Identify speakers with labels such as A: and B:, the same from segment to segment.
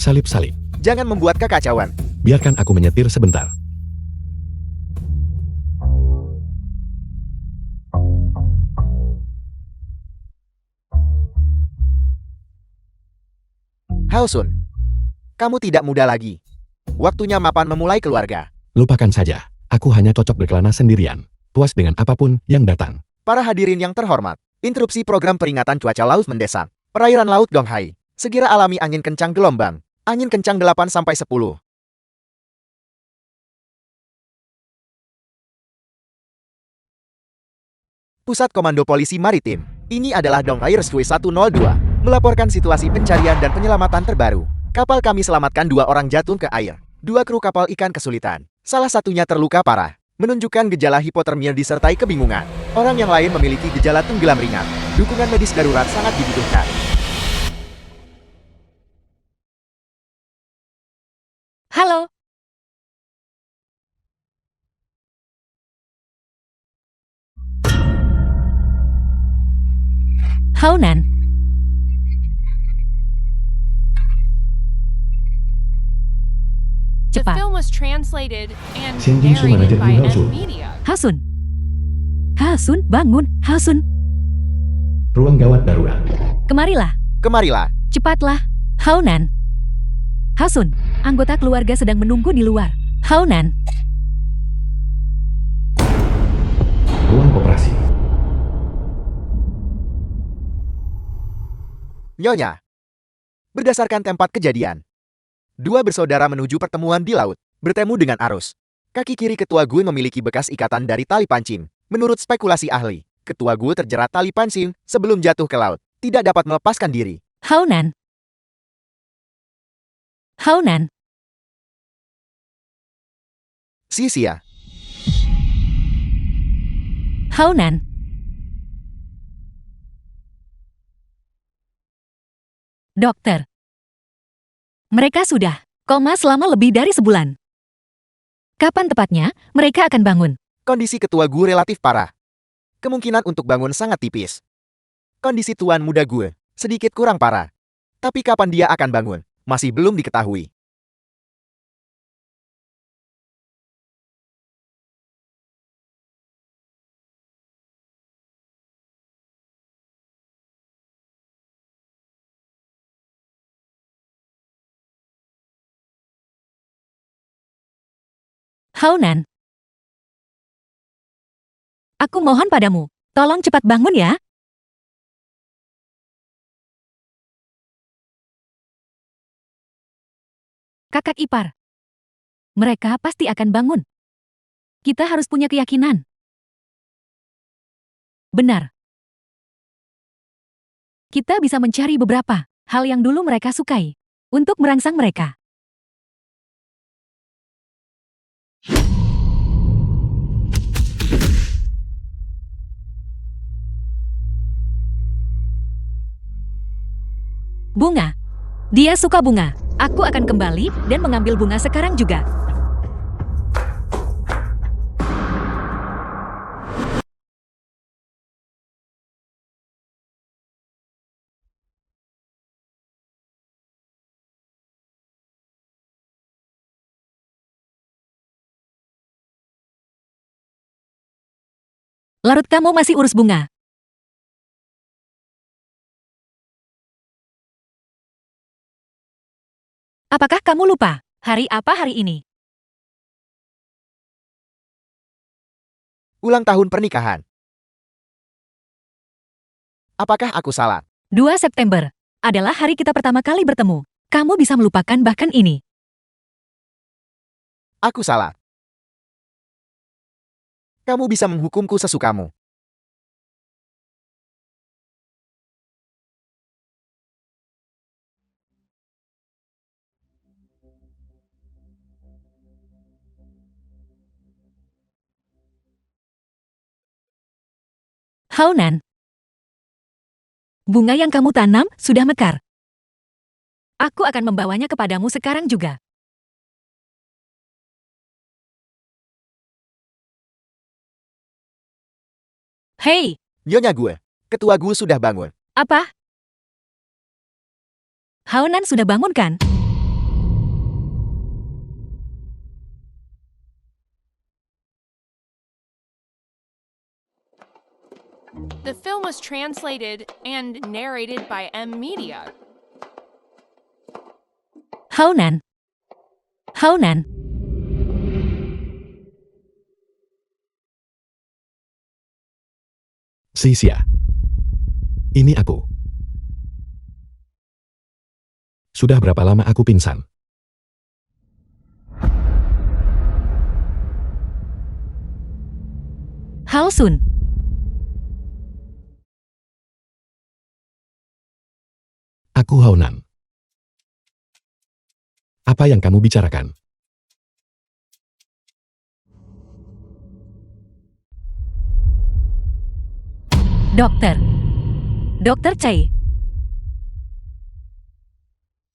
A: Salip-salip.
B: Jangan membuat kekacauan.
A: Biarkan aku menyetir sebentar.
B: Haosun, kamu tidak muda lagi. Waktunya mapan memulai keluarga.
A: Lupakan saja. Aku hanya cocok berkelana sendirian. Puas dengan apapun yang datang.
B: Para hadirin yang terhormat, interupsi program peringatan cuaca laut mendesak. Perairan Laut Donghai, segera alami angin kencang gelombang. Angin kencang 8-10. Pusat Komando Polisi Maritim. Ini adalah Donghai Rescue 102. Melaporkan situasi pencarian dan penyelamatan terbaru. Kapal kami selamatkan 2 orang jatuh ke air. 2 kru kapal ikan kesulitan. Salah satunya terluka parah. Menunjukkan gejala hipotermia disertai kebingungan. Orang yang lain memiliki gejala tenggelam ringan. Dukungan medis darurat sangat dibutuhkan.
C: Halo. Haonan.
D: The
C: Cepat.
D: film was translated and
A: Sinjin
D: narrated
A: Sumanajat
D: by
A: Haosun.
D: Media.
C: Haosun. Haosun, bangun. Haosun,
A: Ruang gawat darurat.
C: kemarilah.
B: Kemarilah.
C: Cepatlah. Haonan. Haosun, anggota keluarga sedang menunggu di luar. Haonan.
A: Ruang operasi.
B: Nyonya. Berdasarkan tempat kejadian, 2 bersaudara menuju pertemuan di laut, bertemu dengan arus. Kaki kiri ketua Gue memiliki bekas ikatan dari tali pancing. Menurut spekulasi ahli, ketua Gue terjerat tali pancing sebelum jatuh ke laut, tidak dapat melepaskan diri.
C: Haonan. Haonan.
B: Sia-sia.
C: Haonan. Dokter. Mereka sudah koma selama lebih dari sebulan. Kapan tepatnya mereka akan bangun?
B: Kondisi ketua Gue relatif parah. Kemungkinan untuk bangun sangat tipis. Kondisi tuan muda Gue sedikit kurang parah. Tapi kapan dia akan bangun, masih belum diketahui.
C: Haonan. Aku mohon padamu, tolong cepat bangun ya. Kakak ipar. Mereka pasti akan bangun. Kita harus punya keyakinan. Benar. Kita bisa mencari beberapa hal yang dulu mereka sukai untuk merangsang mereka. Bunga. Dia suka bunga. Aku akan kembali dan mengambil bunga sekarang juga. Larut kamu masih urus bunga. Apakah kamu lupa? Hari apa hari ini?
B: Ulang tahun pernikahan. Apakah aku salah?
C: 2 September adalah hari kita pertama kali bertemu. Kamu bisa melupakan bahkan ini.
B: Aku salah. Kamu bisa menghukumku sesukamu.
C: Haonan. Bunga yang kamu tanam sudah mekar. Aku akan membawanya kepadamu sekarang juga. Hei,
B: Nyonya Gue, ketua Gue sudah bangun.
C: apa? Haonan sudah bangun kan?
D: The film was translated and narrated by M Media.
C: Haonan. Haonan.
A: Xia. Ini aku. Sudah berapa lama aku pingsan?
C: Haosun.
A: Aku Haonan. Apa yang kamu bicarakan?
C: Dokter. Dokter Chai.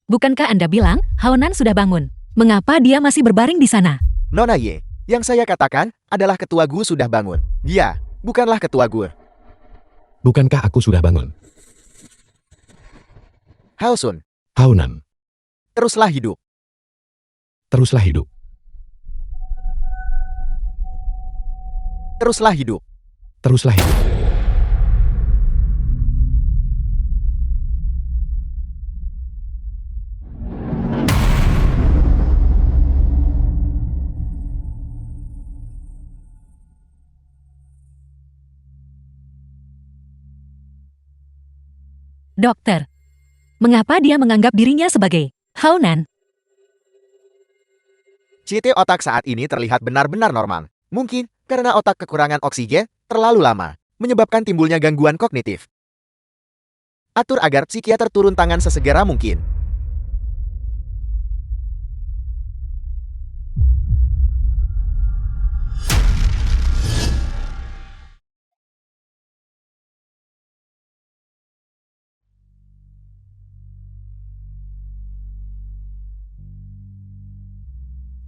C: Bukankah Anda bilang Haonan sudah bangun? Mengapa dia masih berbaring di sana?
B: Nona Ye, yang saya katakan adalah ketua Gu sudah bangun. Dia, bukanlah ketua Gu.
A: Bukankah aku sudah bangun?
B: Haosun,
A: Haonan,
B: teruslah hidup.
A: teruslah hidup.
B: Teruslah hidup.
A: Teruslah hidup.
C: Dokter. Mengapa dia menganggap dirinya sebagai Haonan?
B: CT otak saat ini terlihat benar-benar normal. Mungkin karena otak kekurangan oksigen terlalu lama, menyebabkan timbulnya gangguan kognitif. Atur agar psikiater turun tangan sesegera mungkin.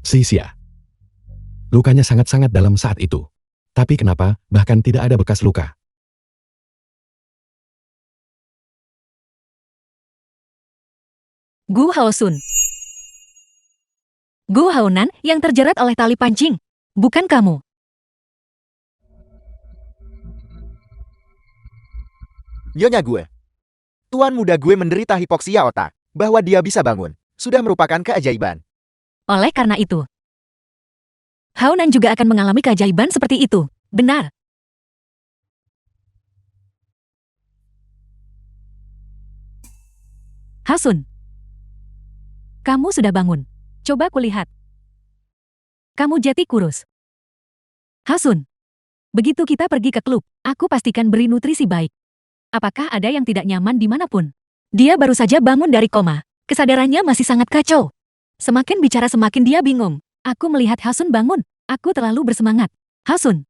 A: Xia. Lukanya sangat-sangat dalam saat itu. Tapi kenapa, bahkan tidak ada bekas luka?
C: Gu Haosun. Gu Haonan yang terjerat oleh tali pancing. Bukan kamu.
B: Nyonya gue. Tuan muda gue menderita hipoksia otak. Bahwa dia bisa bangun, sudah merupakan keajaiban.
C: Oleh karena itu, Haonan juga akan mengalami keajaiban seperti itu. Benar. Hasun. Kamu sudah bangun. Coba kulihat. Kamu jati kurus. Hasun. Begitu kita pergi ke klub, aku pastikan beri nutrisi baik. Apakah ada yang tidak nyaman dimanapun? Dia baru saja bangun dari koma. Kesadarannya masih sangat kacau. Semakin bicara semakin dia bingung. Aku melihat Hasun bangun. Aku terlalu bersemangat. Hasun.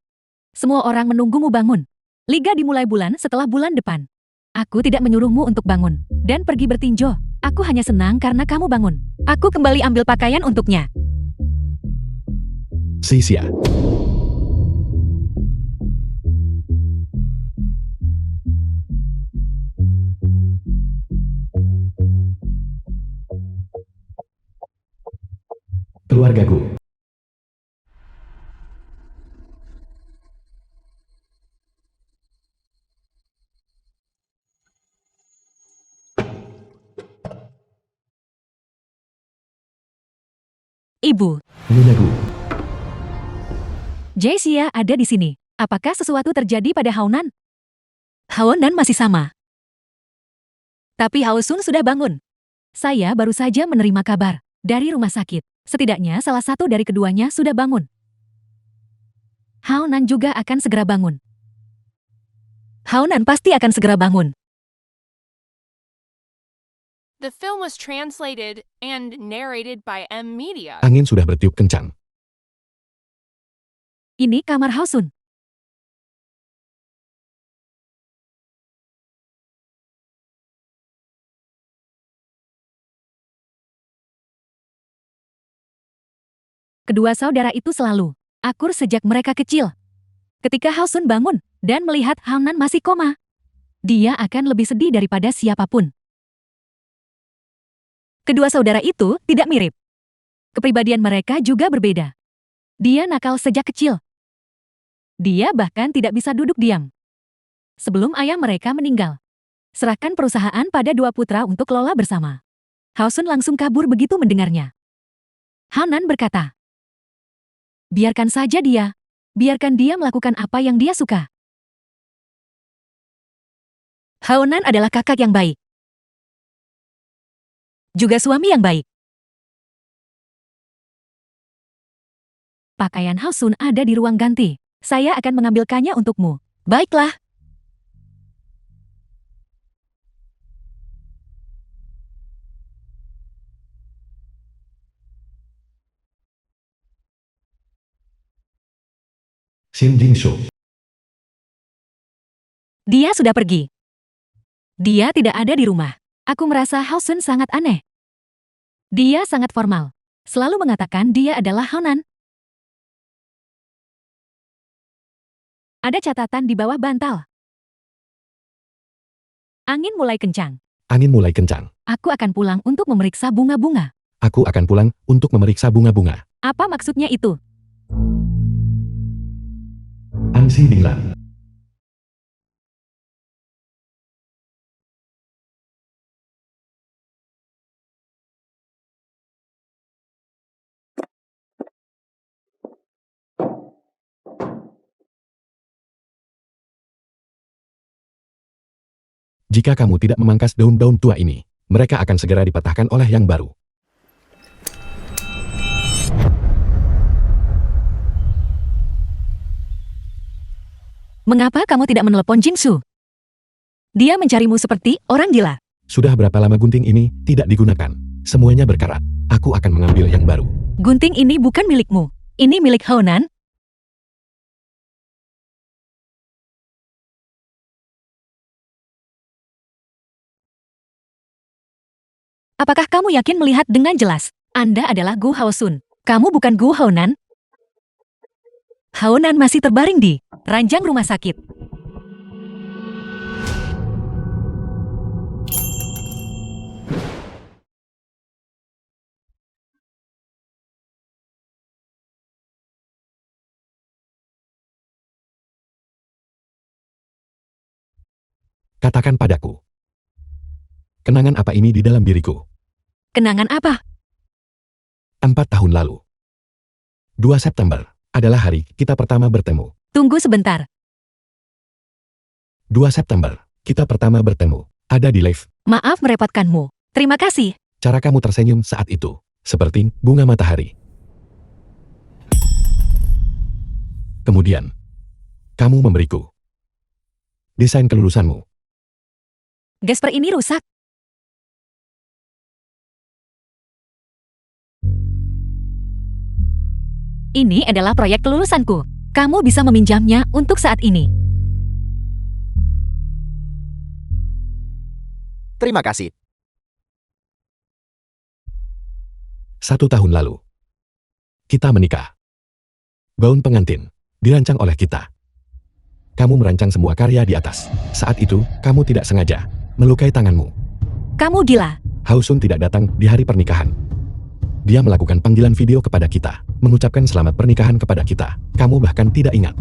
C: Semua orang menunggumu bangun. Liga dimulai bulan setelah bulan depan. Aku tidak menyuruhmu untuk bangun dan pergi bertinju. Aku hanya senang karena kamu bangun. Aku kembali ambil pakaian untuknya.
A: Xia. Keluargaku.
C: Ibu.
A: Nyonya-gu.
C: Xia ada di sini. Apakah sesuatu terjadi pada Haonan? Haonan masih sama. Tapi Haosun sudah bangun. Saya baru saja menerima kabar dari rumah sakit. Setidaknya salah satu dari keduanya sudah bangun. Haonan juga akan segera bangun. Haonan pasti akan segera bangun.
D: The film was translated and narrated by M Media.
A: Angin sudah bertiup kencang.
C: Ini kamar Haosun. Kedua saudara itu selalu akur sejak mereka kecil. Ketika Haosun bangun dan melihat Haonan masih koma, dia akan lebih sedih daripada siapapun. Kedua saudara itu tidak mirip. Kepribadian mereka juga berbeda. Dia nakal sejak kecil. Dia bahkan tidak bisa duduk diam. sebelum ayah mereka meninggal. Serahkan perusahaan pada dua putra untuk kelola bersama. Haosun langsung kabur begitu mendengarnya. Haonan berkata, biarkan saja dia. Biarkan dia melakukan apa yang dia suka. Haonan adalah kakak yang baik. Juga suami yang baik. Pakaian Haosun ada di ruang ganti. Saya akan mengambilkannya untukmu. Baiklah.
A: Shin Jin-soo.
C: Dia sudah pergi. Dia tidak ada di rumah. Aku merasa Haosun sangat aneh. Dia sangat formal. Selalu mengatakan dia adalah Haonan. Ada catatan di bawah bantal. Angin mulai kencang.
A: Angin mulai kencang.
C: Aku akan pulang untuk memeriksa bunga-bunga.
A: Aku akan pulang untuk memeriksa bunga-bunga.
C: Apa maksudnya itu?
A: Ansi Dinglan. Jika kamu tidak memangkas daun-daun tua ini, mereka akan segera dipatahkan oleh yang baru.
C: Mengapa kamu tidak menelepon Jingsu? Dia mencarimu seperti orang gila.
A: Sudah berapa lama gunting ini tidak digunakan? Semuanya berkarat. Aku akan mengambil yang baru.
C: Gunting ini bukan milikmu. Ini milik Haonan. Apakah kamu yakin melihat dengan jelas? Anda adalah Gu Haosun. Kamu bukan Gu Haonan. Haonan masih terbaring di ranjang rumah sakit.
A: Katakan padaku. Kenangan apa ini di dalam diriku?
C: Kenangan apa?
A: 4 tahun lalu. 2 September adalah hari kita pertama bertemu.
C: Tunggu sebentar.
A: 2 September, kita pertama bertemu. Ada di live.
C: Maaf merepotkanmu. Terima kasih.
A: Cara kamu tersenyum saat itu, seperti bunga matahari. Kemudian, kamu memberiku desain kelulusanmu.
C: Gasper ini rusak. Ini adalah proyek kelulusanku. Kamu bisa meminjamnya untuk saat ini.
B: Terima kasih.
A: 1 tahun lalu, kita menikah. Gaun pengantin dirancang oleh kita. Kamu merancang semua karya di atas. Saat itu, kamu tidak sengaja melukai tanganmu.
C: Kamu gila.
A: Haosun tidak datang di hari pernikahan. Dia melakukan panggilan video kepada kita, mengucapkan selamat pernikahan kepada kita. Kamu bahkan tidak ingat.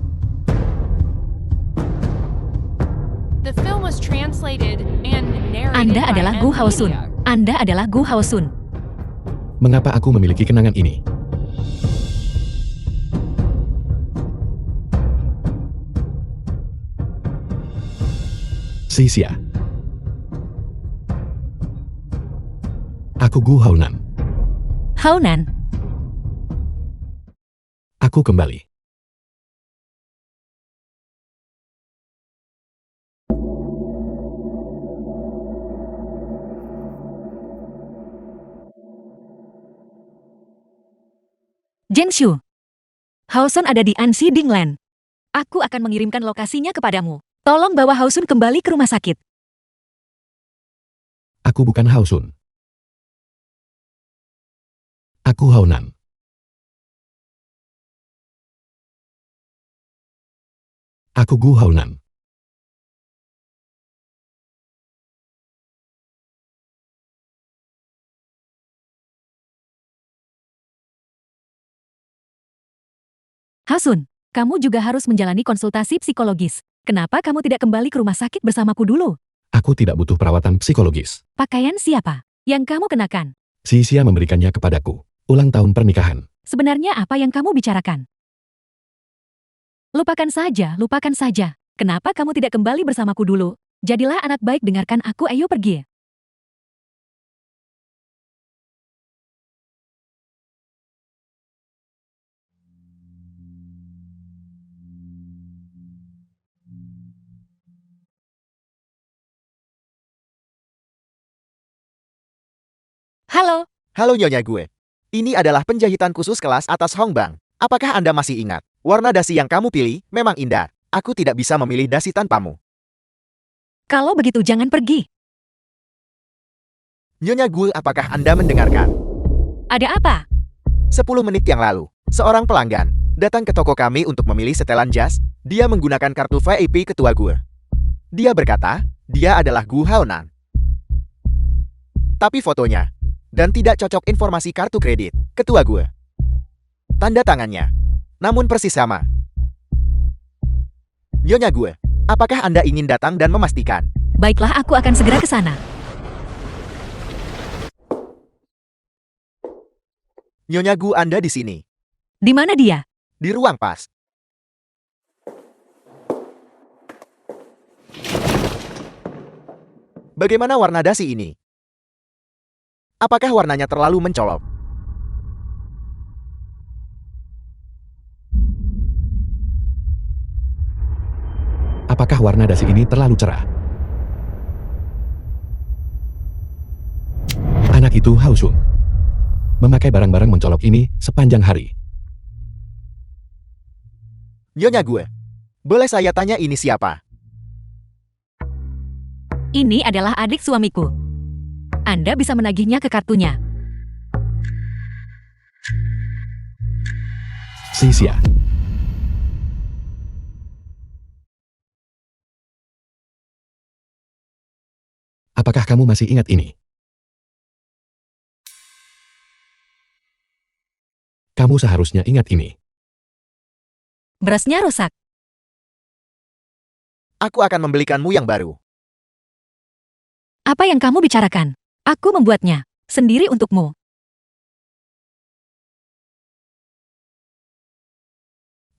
D: The film was translated and narrated
C: Anda
D: by
C: adalah
D: M.
C: Gu Haosun.
D: Media.
C: Anda adalah Gu Haosun.
A: Mengapa aku memiliki kenangan ini? Sisia. Aku Gu Haonan.
C: Haonan.
A: Aku kembali.
C: Jingshu. Haosun ada di Ansi Dinglan. Aku akan mengirimkan lokasinya kepadamu. Tolong bawa Haosun kembali ke rumah sakit.
A: Aku bukan Haosun. Aku Haonan. Aku Gu Haonan.
C: Haosun, kamu juga harus menjalani konsultasi psikologis. Kenapa kamu tidak kembali ke rumah sakit bersamaku dulu?
A: Aku tidak butuh perawatan psikologis.
C: Pakaian siapa yang kamu kenakan?
A: Sisia memberikannya kepadaku. Ulang tahun pernikahan.
C: Sebenarnya apa yang kamu bicarakan? Lupakan saja. Kenapa kamu tidak kembali bersamaku dulu? Jadilah anak baik, dengarkan aku, ayo pergi. Halo,
B: Halo Nyonya Gue. Ini adalah penjahitan khusus kelas atas Hongbang. Apakah Anda masih ingat? Warna dasi yang kamu pilih memang indah. Aku tidak bisa memilih dasi tanpamu.
C: kalau begitu jangan pergi.
B: Nyonya Gue, apakah Anda mendengarkan?
C: Ada apa?
B: 10 menit yang lalu, seorang pelanggan datang ke toko kami untuk memilih setelan jas. Dia menggunakan kartu VIP ketua Gue. Dia berkata, dia adalah Gu Haonan. Tapi fotonya, dan tidak cocok informasi kartu kredit, ketua Gue. Tanda tangannya, namun persis sama. Nyonya Gue, apakah Anda ingin datang dan memastikan?
C: Baiklah, aku akan segera ke sana.
B: Nyonya Gu, Anda di sini,
C: Di mana dia?
B: di ruang pas. Bagaimana warna dasi ini? Apakah warnanya terlalu mencolok?
A: Apakah warna dasi ini terlalu cerah? Anak itu Hausun. Memakai barang-barang mencolok ini sepanjang hari.
B: Nyonya Gue, boleh saya tanya ini siapa?
C: Ini adalah adik suamiku. Anda bisa menagihnya ke kartunya.
A: Sisia. Apakah kamu masih ingat ini? Kamu seharusnya ingat ini.
C: Berasnya rusak.
B: Aku akan membelikanmu yang baru.
C: Apa yang kamu bicarakan? Aku membuatnya sendiri untukmu.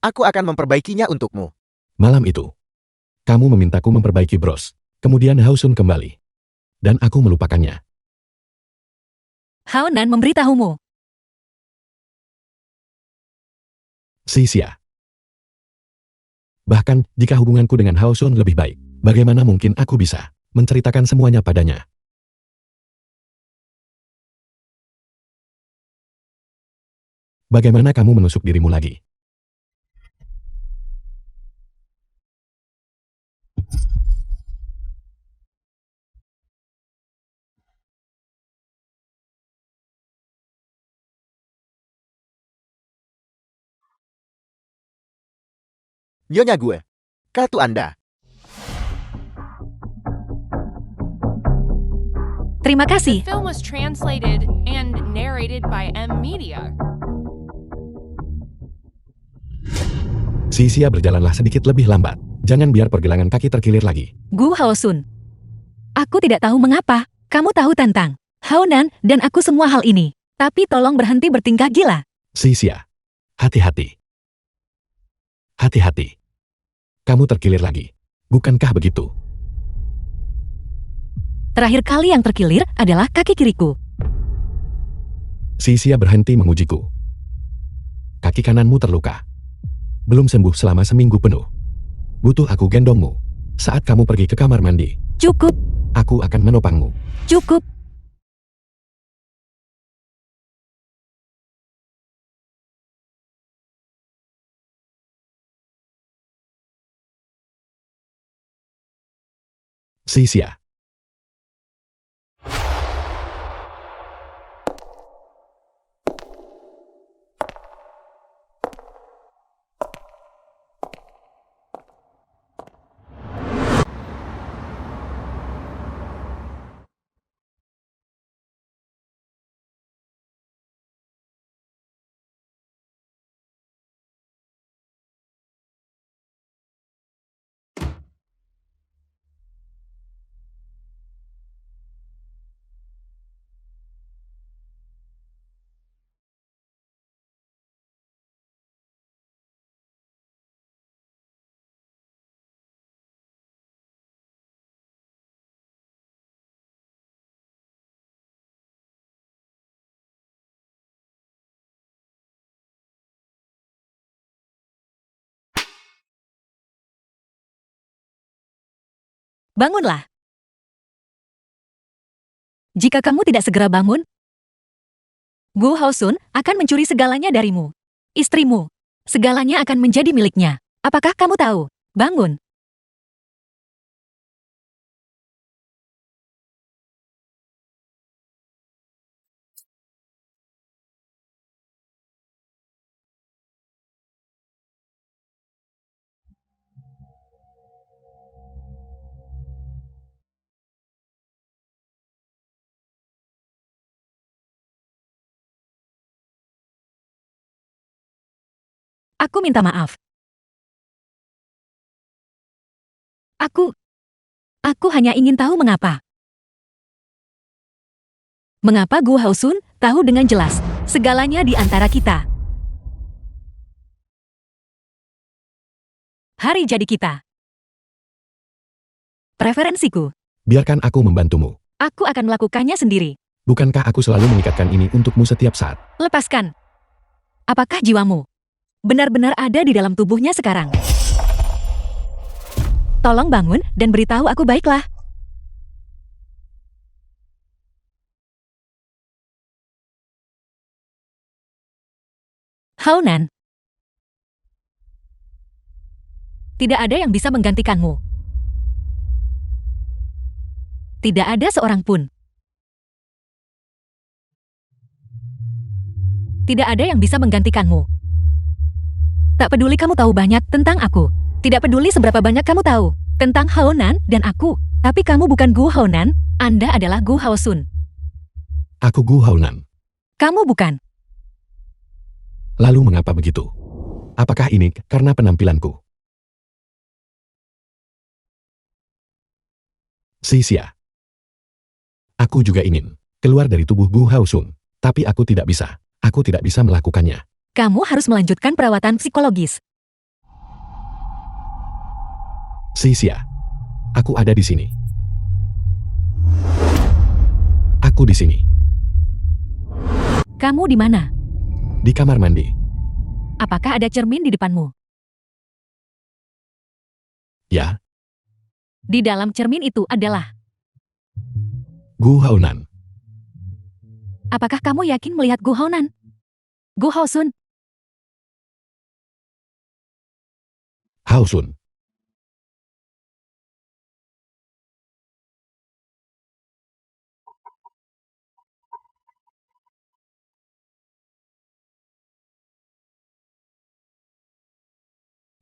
B: Aku akan memperbaikinya untukmu.
A: Malam itu, kamu memintaku memperbaiki bros. Kemudian Hausun kembali. Dan aku melupakannya.
C: Haonan memberitahumu.
A: Sisia. Bahkan, jika hubunganku dengan Hausun lebih baik, bagaimana mungkin aku bisa menceritakan semuanya padanya? Bagaimana kamu menusuk dirimu lagi?
B: Nyonya Gue, kartu Anda.
C: Terima
D: The
C: kasih.
D: film was translated and narrated by M Media.
A: Sisia, berjalanlah sedikit lebih lambat. Jangan biar pergelangan kaki terkilir lagi.
C: Gu Haosun. Aku tidak tahu mengapa kamu tahu tentang Haonan dan aku semua hal ini. Tapi tolong berhenti bertingkah gila.
A: Sisia. Hati-hati. Hati-hati. Kamu terkilir lagi. Bukankah begitu?
C: Terakhir kali yang terkilir adalah kaki kiriku.
A: Sisia berhenti mengujiku. Kaki kananmu terluka. Belum sembuh selama seminggu penuh. Butuh aku gendongmu. Saat kamu pergi ke kamar mandi,
C: Cukup,
A: aku akan menopangmu.
C: cukup.
A: Sisia.
C: Bangunlah. Jika kamu tidak segera bangun, Gu Haosun akan mencuri segalanya darimu. Istrimu. Segalanya akan menjadi miliknya. Apakah kamu tahu? Bangun. Aku minta maaf. Aku hanya ingin tahu mengapa. Mengapa Gu Haosun tahu dengan jelas segalanya di antara kita. Hari jadi kita. Preferensiku.
A: Biarkan aku membantumu.
C: Aku akan melakukannya sendiri.
A: Bukankah aku selalu mengikatkan ini untukmu setiap saat?
C: Lepaskan. Apakah jiwamu benar-benar ada di dalam tubuhnya sekarang? Tolong bangun dan beritahu aku baiklah. Haonan. Tidak ada yang bisa menggantikanmu. Tidak ada seorang pun. Tidak ada yang bisa menggantikanmu. Tak peduli kamu tahu banyak tentang aku. Tidak peduli seberapa banyak kamu tahu tentang Haonan dan aku. Tapi kamu bukan Gu Haonan, Anda adalah Gu Haosun.
A: Aku Gu Haonan.
C: Kamu bukan.
A: Lalu mengapa begitu? Apakah ini karena penampilanku? Sia-sia. Aku juga ingin keluar dari tubuh Gu Haosun, tapi aku tidak bisa. Aku tidak bisa melakukannya.
C: Kamu harus melanjutkan perawatan psikologis.
A: Sia-sia. Aku ada di sini. Aku di sini.
C: Kamu di mana?
A: Di kamar mandi.
C: Apakah ada cermin di depanmu?
A: Ya,
C: Di dalam cermin itu adalah.
A: Gu Haonan.
C: Apakah kamu yakin melihat Gu Haonan? Gu Haosun.
A: Haosun.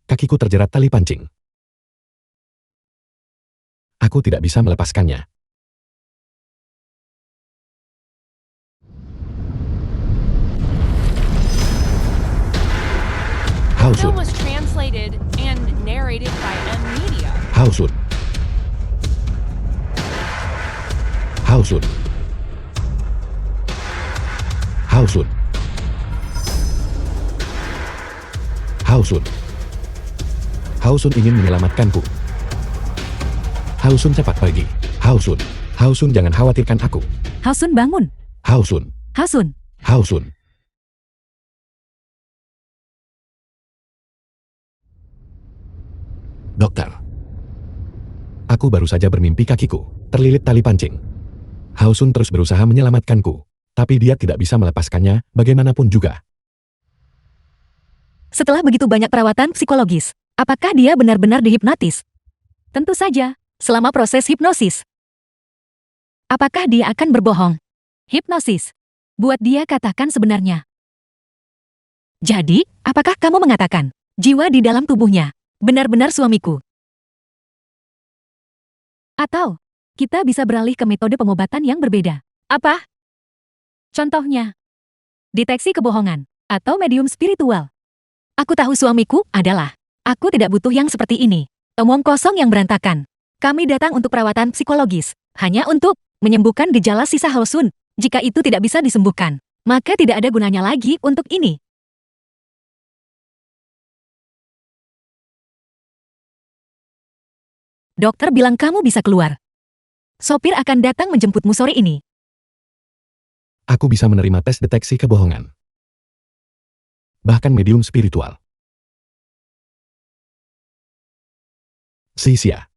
A: Kakiku terjerat tali pancing. Aku tidak bisa melepaskannya.
D: The
A: Haosun.
D: film was translated and narrated by M Media.
A: Haosun. Haosun. Haosun. Haosun. Haosun ingin menyelamatkanku. Haosun cepat pergi. Haosun. Haosun jangan khawatirkan aku.
C: Haosun bangun.
A: Haosun.
C: Haosun.
A: Haosun. Dokter. Aku baru saja bermimpi kakiku terlilit tali pancing. Haosun terus berusaha menyelamatkanku, tapi dia tidak bisa melepaskannya bagaimanapun juga.
C: Setelah begitu banyak perawatan psikologis, apakah dia benar-benar dihipnotis? Tentu saja, selama proses hipnosis. Apakah dia akan berbohong? Hipnosis. Buat dia katakan sebenarnya. Jadi, apakah kamu mengatakan, jiwa di dalam tubuhnya, benar-benar suamiku? Atau, kita bisa beralih ke metode pengobatan yang berbeda. Apa? Contohnya, deteksi kebohongan, atau medium spiritual. Aku tahu suamiku adalah, aku tidak butuh yang seperti ini. Omong kosong yang berantakan. Kami datang untuk perawatan psikologis, hanya untuk menyembuhkan gejala sisa Haosun. Jika itu tidak bisa disembuhkan, maka tidak ada gunanya lagi untuk ini. Dokter bilang kamu bisa keluar. Sopir akan datang menjemputmu sore ini.
A: Aku bisa menerima tes deteksi kebohongan. Bahkan medium spiritual. Sia-sia.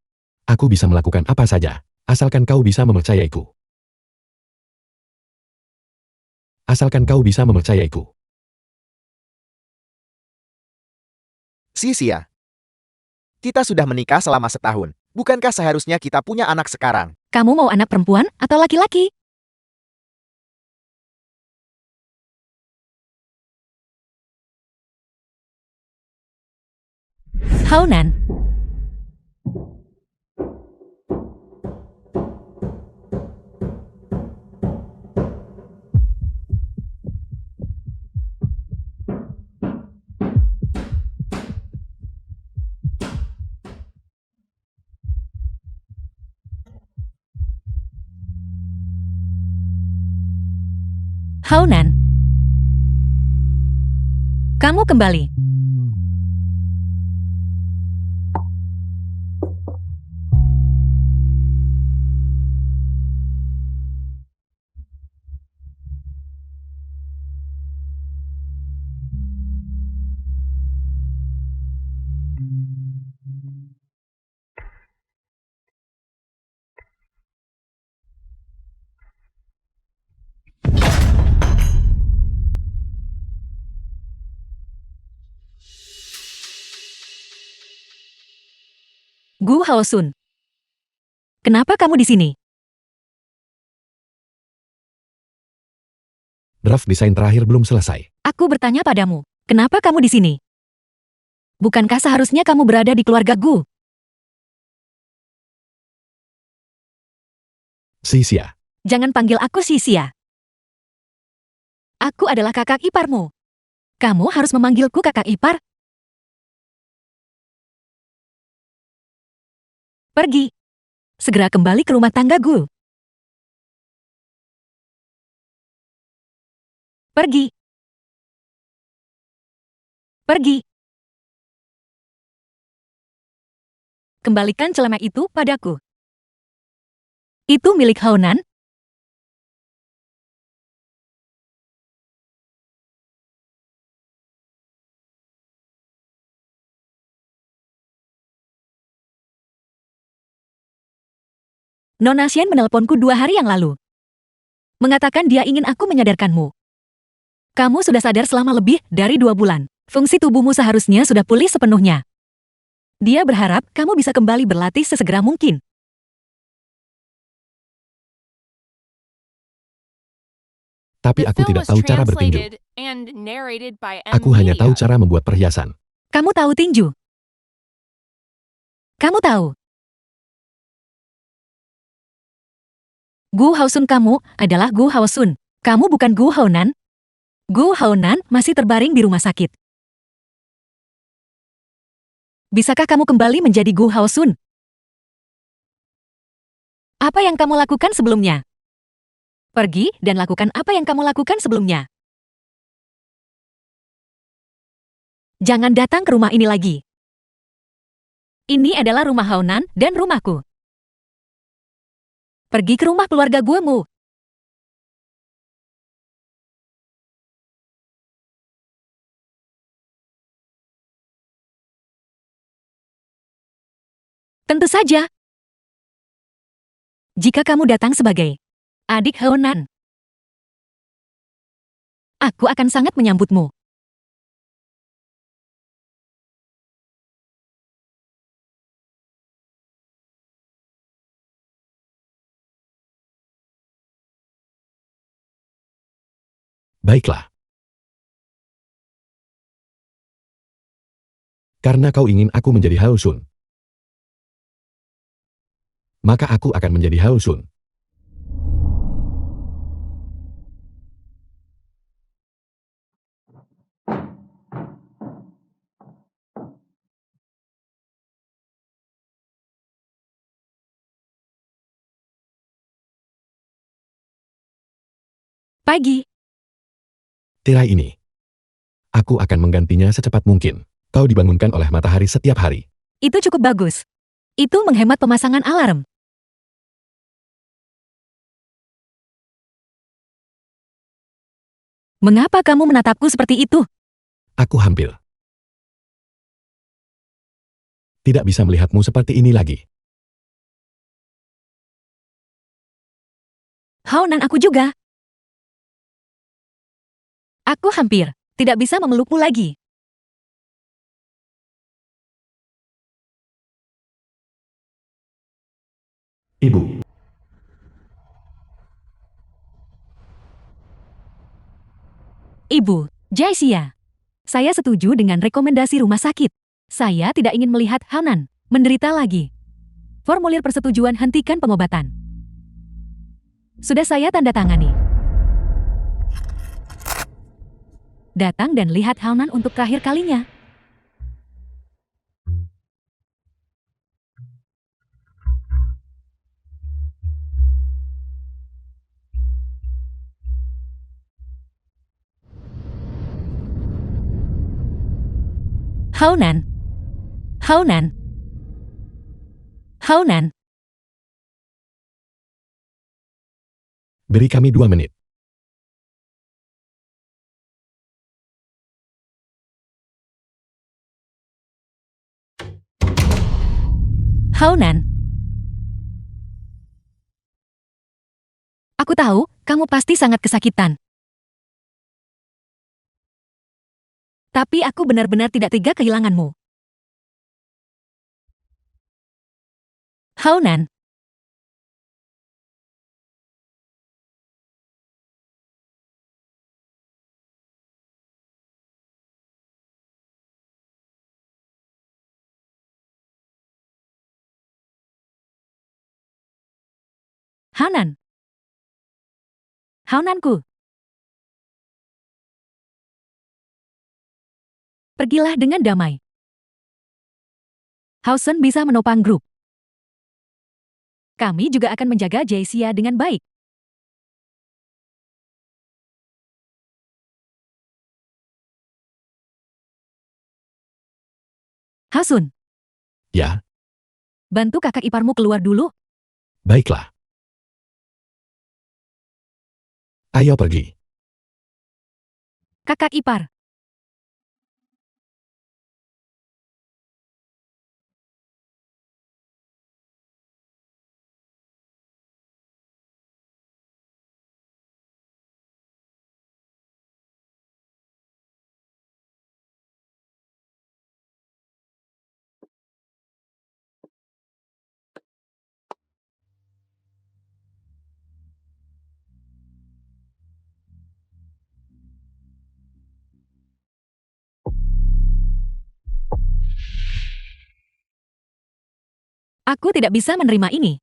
A: Aku bisa melakukan apa saja, asalkan kau bisa mempercayaiku. Asalkan kau bisa mempercayaiku.
B: Sisia. Kita sudah menikah selama setahun. Bukankah seharusnya kita punya anak sekarang?
C: Kamu mau anak perempuan atau laki-laki? Haunan. Haunan. Kamu kembali. Gu Haosun. Kenapa kamu di sini?
A: Draft desain terakhir belum selesai.
C: Aku bertanya padamu, kenapa kamu di sini? Bukankah seharusnya kamu berada di keluarga Gu?
A: Sisia.
C: Jangan panggil aku Sisia. Aku adalah kakak iparmu. Kamu harus memanggilku kakak ipar. Pergi. Segera kembali ke rumah tangga Gu. Pergi. Pergi. Kembalikan celemek itu padaku. Itu milik Haunan. Nona Xian menelponku 2 hari yang lalu. Mengatakan dia ingin aku menyadarkanmu. Kamu sudah sadar selama lebih dari 2 bulan. Fungsi tubuhmu seharusnya sudah pulih sepenuhnya. Dia berharap kamu bisa kembali berlatih sesegera mungkin.
A: Tapi
D: The
A: aku
D: film
A: tidak
D: was
A: tahu cara bertinju.
D: translated and narrated by
A: Aku hanya tahu
D: Media.
A: cara membuat perhiasan.
C: Kamu tahu tinju? Kamu tahu? Gu Haosun kamu adalah Gu Haosun. Kamu bukan Gu Haunan. Gu Haunan masih terbaring di rumah sakit. Bisakah kamu kembali menjadi Gu Haosun? Apa yang kamu lakukan sebelumnya? Pergi dan lakukan apa yang kamu lakukan sebelumnya. Jangan datang ke rumah ini lagi. Ini adalah rumah Haunan dan rumahku. Pergi ke rumah keluarga guemu. Tentu saja. Jika kamu datang sebagai adik Haunan, aku akan sangat menyambutmu.
A: Baiklah. Karena kau ingin aku menjadi Haosun, maka aku akan menjadi Haosun.
C: Pagi.
A: Tirai ini. Aku akan menggantinya secepat mungkin. Kau dibangunkan oleh matahari setiap hari.
C: Itu cukup bagus. Itu menghemat pemasangan alarm. Mengapa kamu menatapku seperti itu?
A: Aku hampir tidak bisa melihatmu seperti ini lagi.
C: Haonan aku juga. Aku hampir tidak bisa memelukmu lagi.
A: Ibu.
C: Ibu, Jaicia. Saya setuju dengan rekomendasi rumah sakit. Saya tidak ingin melihat Haonan menderita lagi. Formulir persetujuan hentikan pengobatan. Sudah saya tanda tangani. Datang dan lihat Haonan untuk terakhir kalinya. Haonan. Haonan. Haonan.
A: Beri kami 2 menit.
C: Haonan. Aku tahu, kamu pasti sangat kesakitan. Tapi aku benar-benar tidak tega kehilanganmu. Haonan. Haonan. Haonanku. Pergilah dengan damai. Hausen bisa menopang grup. Kami juga akan menjaga Jaicia dengan baik. Hasun,
A: Ya,
C: bantu kakak iparmu keluar dulu.
A: baiklah. Ayo pergi.
C: Kakak ipar. Aku tidak bisa menerima ini.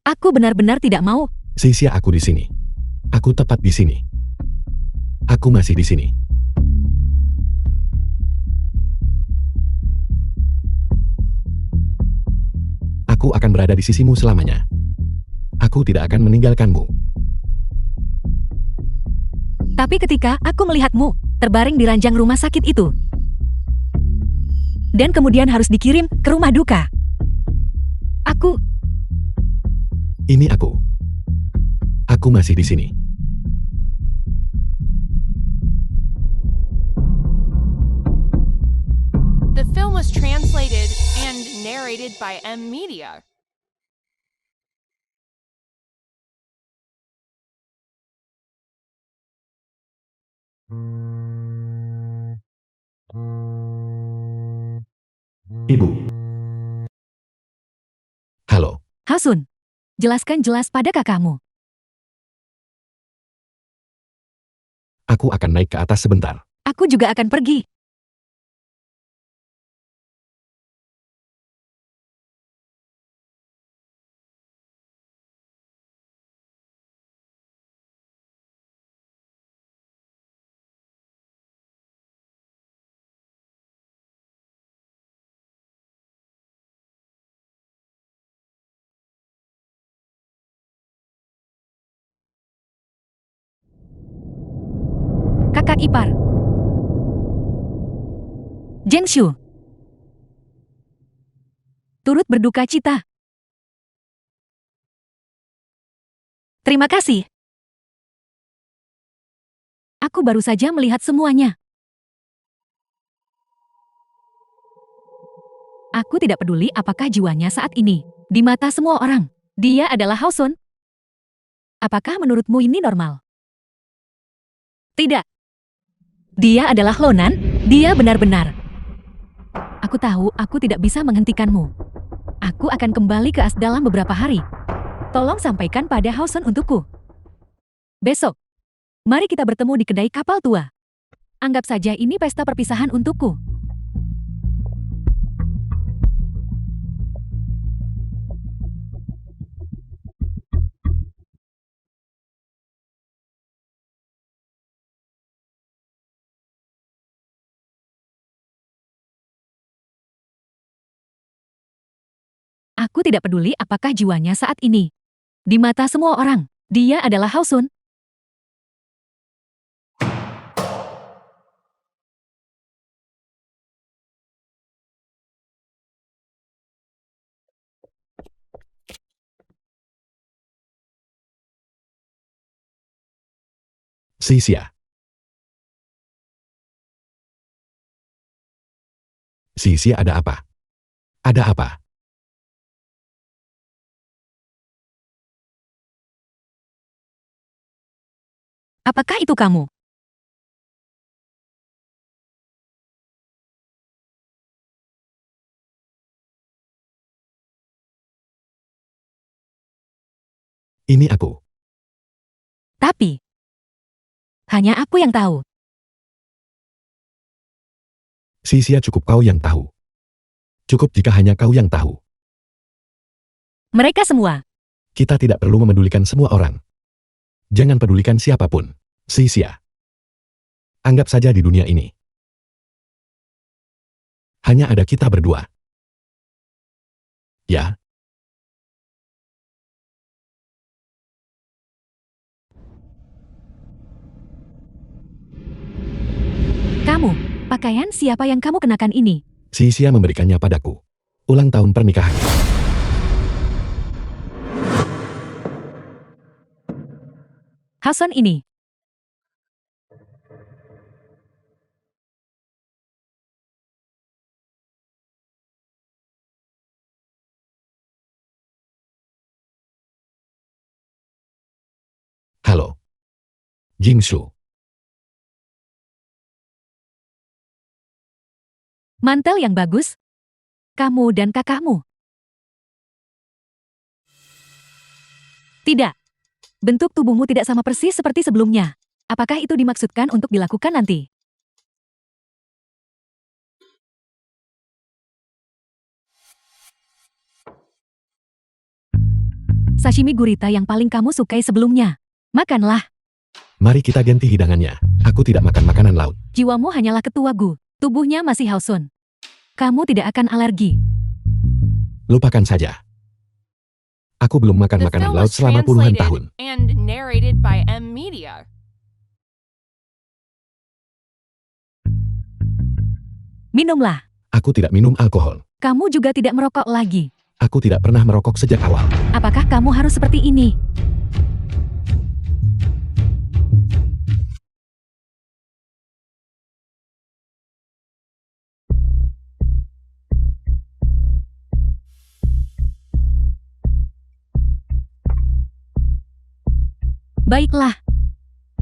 C: Aku benar-benar tidak mau.
A: Sia aku di sini. Aku tepat di sini. Aku masih di sini. Aku akan berada di sisimu selamanya. Aku tidak akan meninggalkanmu.
C: Tapi ketika aku melihatmu terbaring di ranjang rumah sakit itu, dan kemudian harus dikirim ke rumah duka, aku
A: Ini aku. Aku masih di sini.
D: The film was translated and narrated by M Media.
A: Ibu. Halo.
C: Hasun, jelaskan jelas pada kakakmu.
A: Aku akan naik ke atas sebentar.
C: Aku juga akan pergi. Kakak ipar. Jengshu. Turut berduka cita. Terima kasih. Aku baru saja melihat semuanya. Aku tidak peduli apakah jiwanya saat ini di mata semua orang. Dia adalah Haosun. Apakah menurutmu ini normal? Tidak. Dia adalah Lonan. Dia benar-benar. Aku tahu aku tidak bisa menghentikanmu. Aku akan kembali ke As dalam beberapa hari. Tolong sampaikan pada Haosun untukku. Besok. Mari kita bertemu di kedai kapal tua. Anggap saja ini pesta perpisahan untukku. Aku tidak peduli apakah jiwanya saat ini. Di mata semua orang, dia adalah Haosun.
A: Xia. Xia, ada apa? Ada apa?
C: Apakah itu kamu?
A: Ini aku.
C: Tapi, hanya aku yang tahu.
A: Xia, cukup kau yang tahu. Cukup jika hanya kau yang tahu.
C: Mereka semua.
A: Kita tidak perlu memedulikan semua orang. Jangan pedulikan siapapun. Xia. Anggap saja di dunia ini. Hanya ada kita berdua. Ya.
C: Kamu, pakaian siapa yang kamu kenakan ini?
A: Xia memberikannya padaku. Ulang tahun pernikahan.
C: Haosun ini.
A: Halo. Jingshu.
C: Mantel yang bagus. Kamu dan kakakmu. Tidak. Bentuk tubuhmu tidak sama persis seperti sebelumnya. Apakah itu dimaksudkan untuk dilakukan nanti? Sashimi gurita yang paling kamu sukai sebelumnya. Makanlah.
A: Mari kita ganti hidangannya. Aku tidak makan makanan laut.
C: Jiwamu hanyalah ketua Gu. Tubuhnya masih Haosun. Kamu tidak akan alergi.
A: Lupakan saja. Aku belum makan
D: The
A: makanan
D: film
A: laut
D: was
A: selama puluhan tahun.
D: translated and narrated by M Media.
C: Minumlah.
A: Aku tidak minum alkohol.
C: Kamu juga tidak merokok lagi.
A: Aku tidak pernah merokok sejak awal.
C: Apakah kamu harus seperti ini? Baiklah.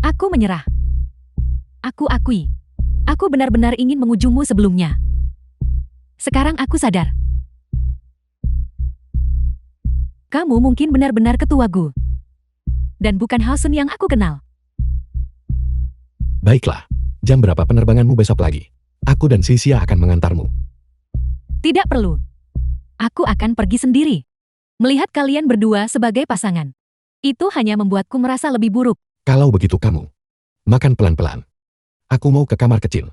C: Aku menyerah. Aku akui. Aku benar-benar ingin mengujumu sebelumnya. Sekarang aku sadar. Kamu mungkin benar-benar ketua Gu. Dan bukan Haosun yang aku kenal.
A: Baiklah. Jam berapa penerbanganmu besok lagi? Aku dan Xia akan mengantarmu.
C: Tidak perlu. Aku akan pergi sendiri. Melihat kalian berdua sebagai pasangan. Itu hanya membuatku merasa lebih buruk.
A: Kalau begitu kamu. Makan pelan-pelan. Aku mau ke kamar kecil.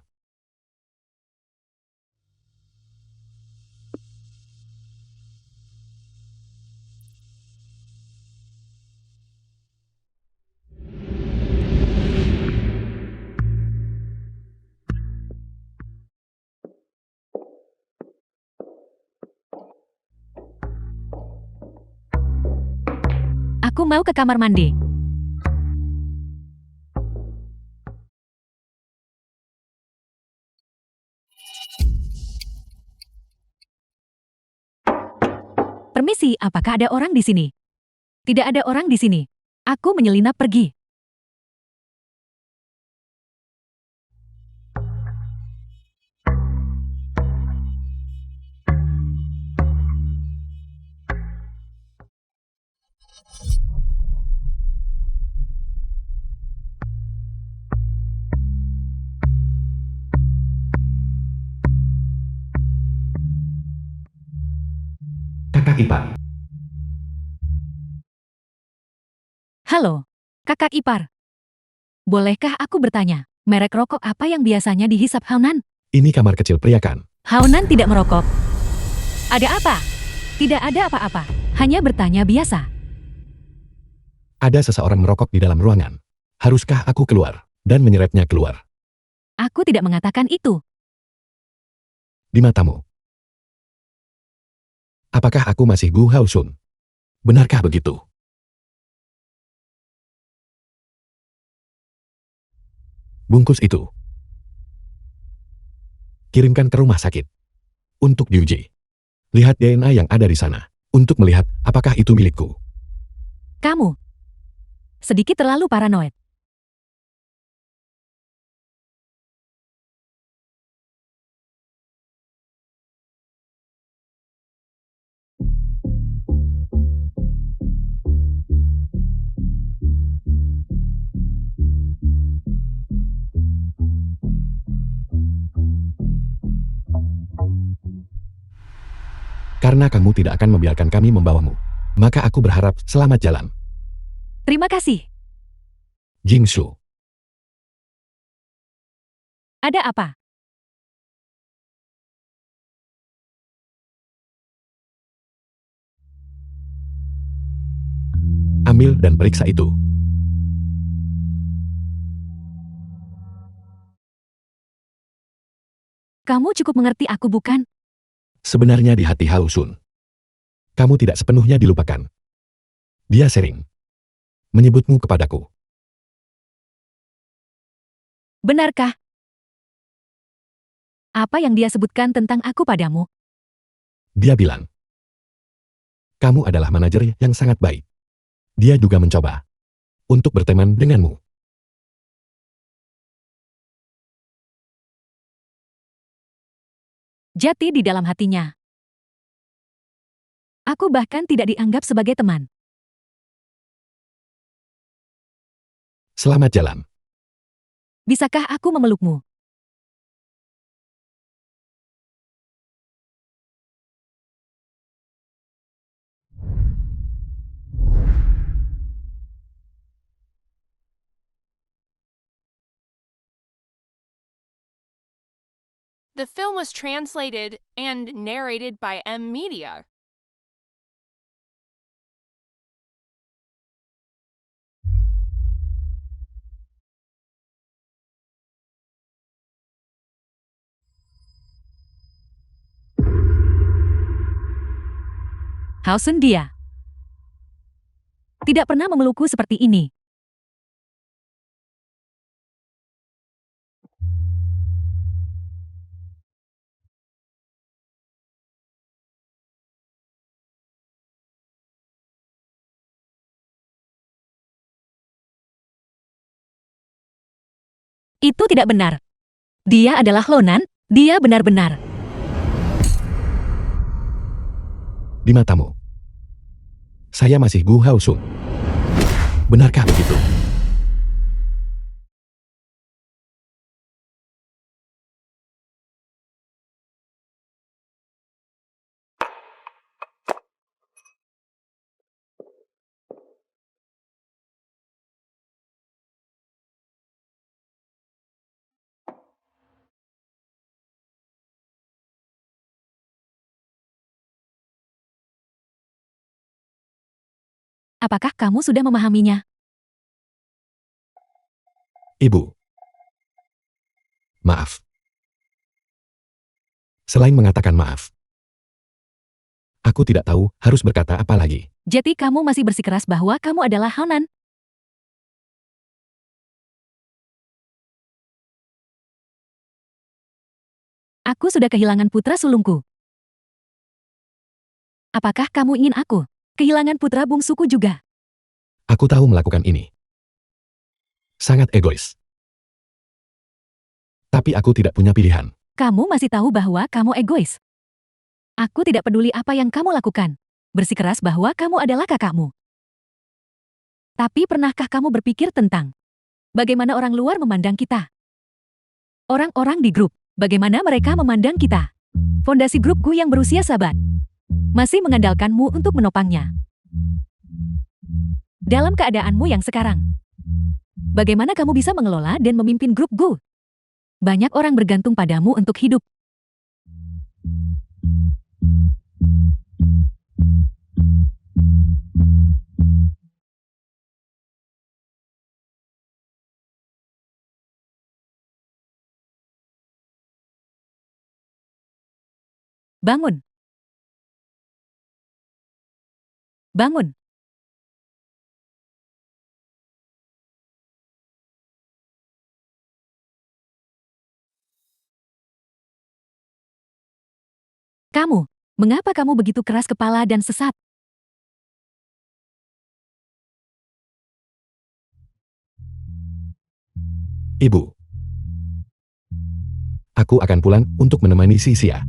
C: Aku mau ke kamar mandi. Permisi, apakah ada orang di sini? Tidak ada orang di sini. Aku menyelinap pergi.
A: Kakak ipar.
C: Halo, kakak ipar. Bolehkah aku bertanya, merek rokok apa yang biasanya dihisap Haunan?
A: Ini kamar kecil pria kan?
C: Haunan tidak merokok. Ada apa? Tidak ada apa-apa. Hanya bertanya biasa.
A: Ada seseorang merokok di dalam ruangan. Haruskah aku keluar dan menyeretnya keluar?
C: Aku tidak mengatakan itu.
A: Di matamu. Apakah aku masih Gu Haosun? Benarkah begitu? Bungkus itu. Kirimkan ke rumah sakit. Untuk diuji. Lihat DNA yang ada di sana. Untuk melihat apakah itu milikku.
C: Kamu sedikit terlalu paranoid.
A: Karena kamu tidak akan membiarkan kami membawamu. Maka aku berharap selamat jalan.
C: Terima kasih.
A: Jingsu.
C: Ada apa?
A: Ambil dan periksa itu.
C: Kamu cukup mengerti aku bukan?
A: Sebenarnya di hati Haosun. Kamu tidak sepenuhnya dilupakan. Dia sering menyebutmu kepadaku.
C: Benarkah? Apa yang dia sebutkan tentang aku padamu?
A: Dia bilang, kamu adalah manajer yang sangat baik. Dia juga mencoba untuk berteman denganmu.
C: Jati di dalam hatinya. Aku bahkan tidak dianggap sebagai teman.
A: Selamat jalan.
C: Bisakah aku memelukmu?
D: The film was translated and narrated by M Media.
C: Haosun dia. Tidak pernah memelukku seperti ini. Itu tidak benar. Dia adalah Lonan, dia benar-benar.
A: Di matamu. Saya masih Gu Haosun. Benarkah begitu?
C: Apakah kamu sudah memahaminya?
A: Ibu. Maaf. Selain mengatakan maaf, aku tidak tahu harus berkata apa lagi.
C: Jadi kamu masih bersikeras bahwa kamu adalah Haunan? Aku sudah kehilangan putra sulungku. Apakah kamu ingin aku kehilangan putra bungsuku juga?
A: Aku tahu melakukan ini. Sangat egois. Tapi aku tidak punya pilihan.
C: Kamu masih tahu bahwa kamu egois. Aku tidak peduli apa yang kamu lakukan. Bersikeras bahwa kamu adalah kakakmu. Tapi pernahkah kamu berpikir tentang bagaimana orang luar memandang kita? Orang-orang di grup, bagaimana mereka memandang kita? Fondasi grupku yang berusia sabat masih mengandalkanmu untuk menopangnya. Dalam keadaanmu yang sekarang, bagaimana kamu bisa mengelola dan memimpin grup Go? Banyak orang bergantung padamu untuk hidup. Bangun. Bangun. Kamu, mengapa kamu begitu keras kepala dan sesat?
A: Ibu. Aku akan pulang untuk menemani Sisia.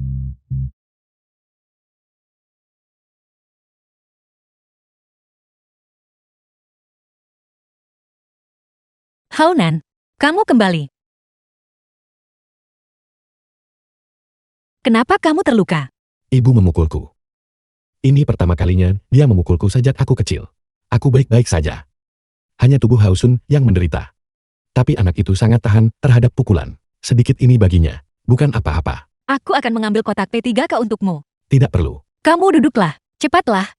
C: Haunan, kamu kembali. Kenapa kamu terluka?
A: Ibu memukulku. Ini pertama kalinya dia memukulku sejak aku kecil. Aku baik-baik saja. Hanya tubuh Hausun yang menderita. Tapi anak itu sangat tahan terhadap pukulan. Sedikit ini baginya, bukan apa-apa.
C: Aku akan mengambil kotak P3K untukmu.
A: Tidak perlu.
C: Kamu duduklah, cepatlah.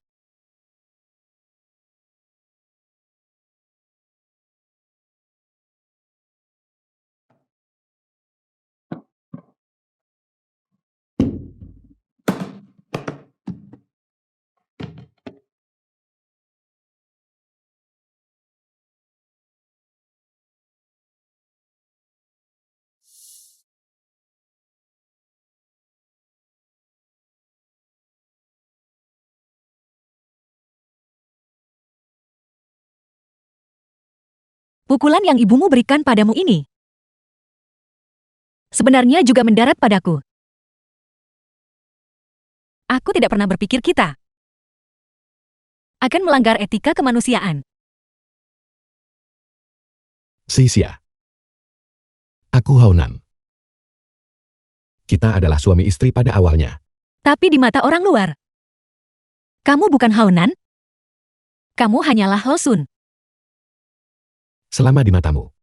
C: Pukulan yang ibumu berikan padamu ini sebenarnya juga mendarat padaku. Aku tidak pernah berpikir kita akan melanggar etika kemanusiaan.
A: Sisia. Aku Haunan. Kita adalah suami istri pada awalnya.
C: Tapi di mata orang luar, kamu bukan Haunan. Kamu hanyalah Hosun.
A: Selama di matamu.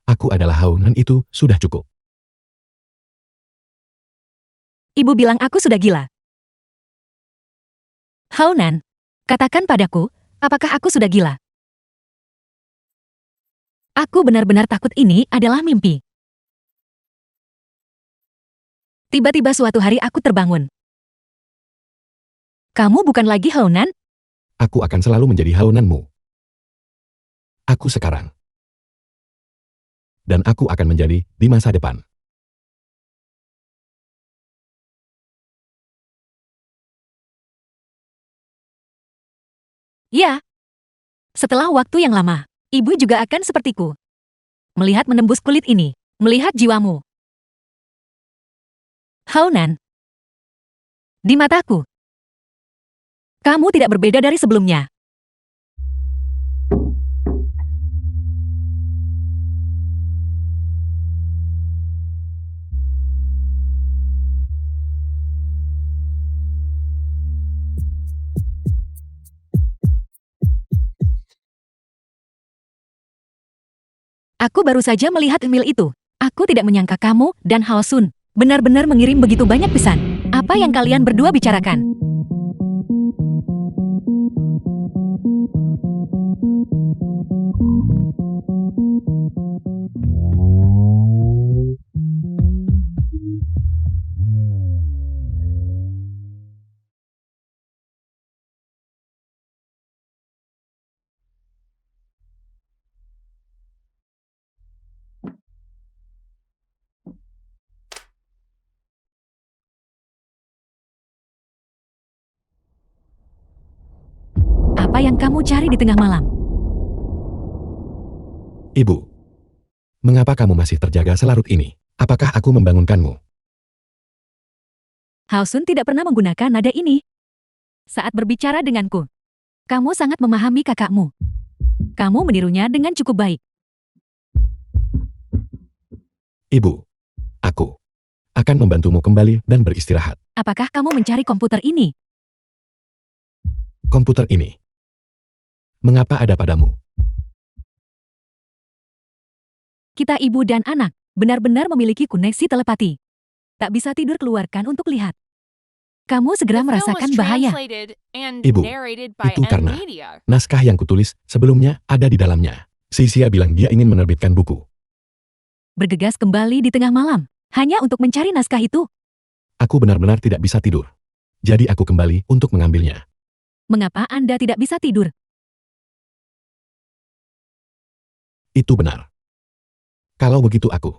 A: Aku adalah Haunan itu sudah cukup.
C: Ibu bilang aku sudah gila. Haunan, katakan padaku, apakah aku sudah gila? Aku benar-benar takut ini adalah mimpi. Tiba-tiba suatu hari aku terbangun. Kamu bukan lagi Haunan?
A: Aku akan selalu menjadi Haunanmu. Aku sekarang. Dan aku akan menjadi di masa depan.
C: Ya. Setelah waktu yang lama, ibu juga akan sepertiku. Melihat menembus kulit ini, melihat jiwamu. Haunan. Di mataku, kamu tidak berbeda dari sebelumnya. Aku baru saja melihat email itu. Aku tidak menyangka kamu dan Haosun benar-benar mengirim begitu banyak pesan. Apa yang kalian berdua bicarakan? apa yang kamu cari di tengah malam?
A: Ibu. Mengapa kamu masih terjaga selarut ini? Apakah aku membangunkanmu?
C: Haosun tidak pernah menggunakan nada ini. Saat berbicara denganku, kamu sangat memahami kakakmu. Kamu menirunya dengan cukup baik.
A: Ibu. Aku akan membantumu kembali dan beristirahat.
C: Apakah kamu mencari komputer ini?
A: Komputer ini. Mengapa ada padamu?
C: Kita ibu dan anak benar-benar memiliki koneksi telepati. Tak bisa tidur keluarkan untuk lihat. Kamu segera
D: The film was
C: merasakan bahaya.
D: translated and
A: Ibu,
D: narrated by
A: itu
D: M
A: karena
D: Media.
A: naskah yang kutulis sebelumnya ada di dalamnya. Sisia bilang dia ingin menerbitkan buku.
C: Bergegas kembali di tengah malam, hanya untuk mencari naskah itu.
A: Aku benar-benar tidak bisa tidur. Jadi aku kembali untuk mengambilnya.
C: Mengapa Anda tidak bisa tidur?
A: Itu benar. Kalau begitu aku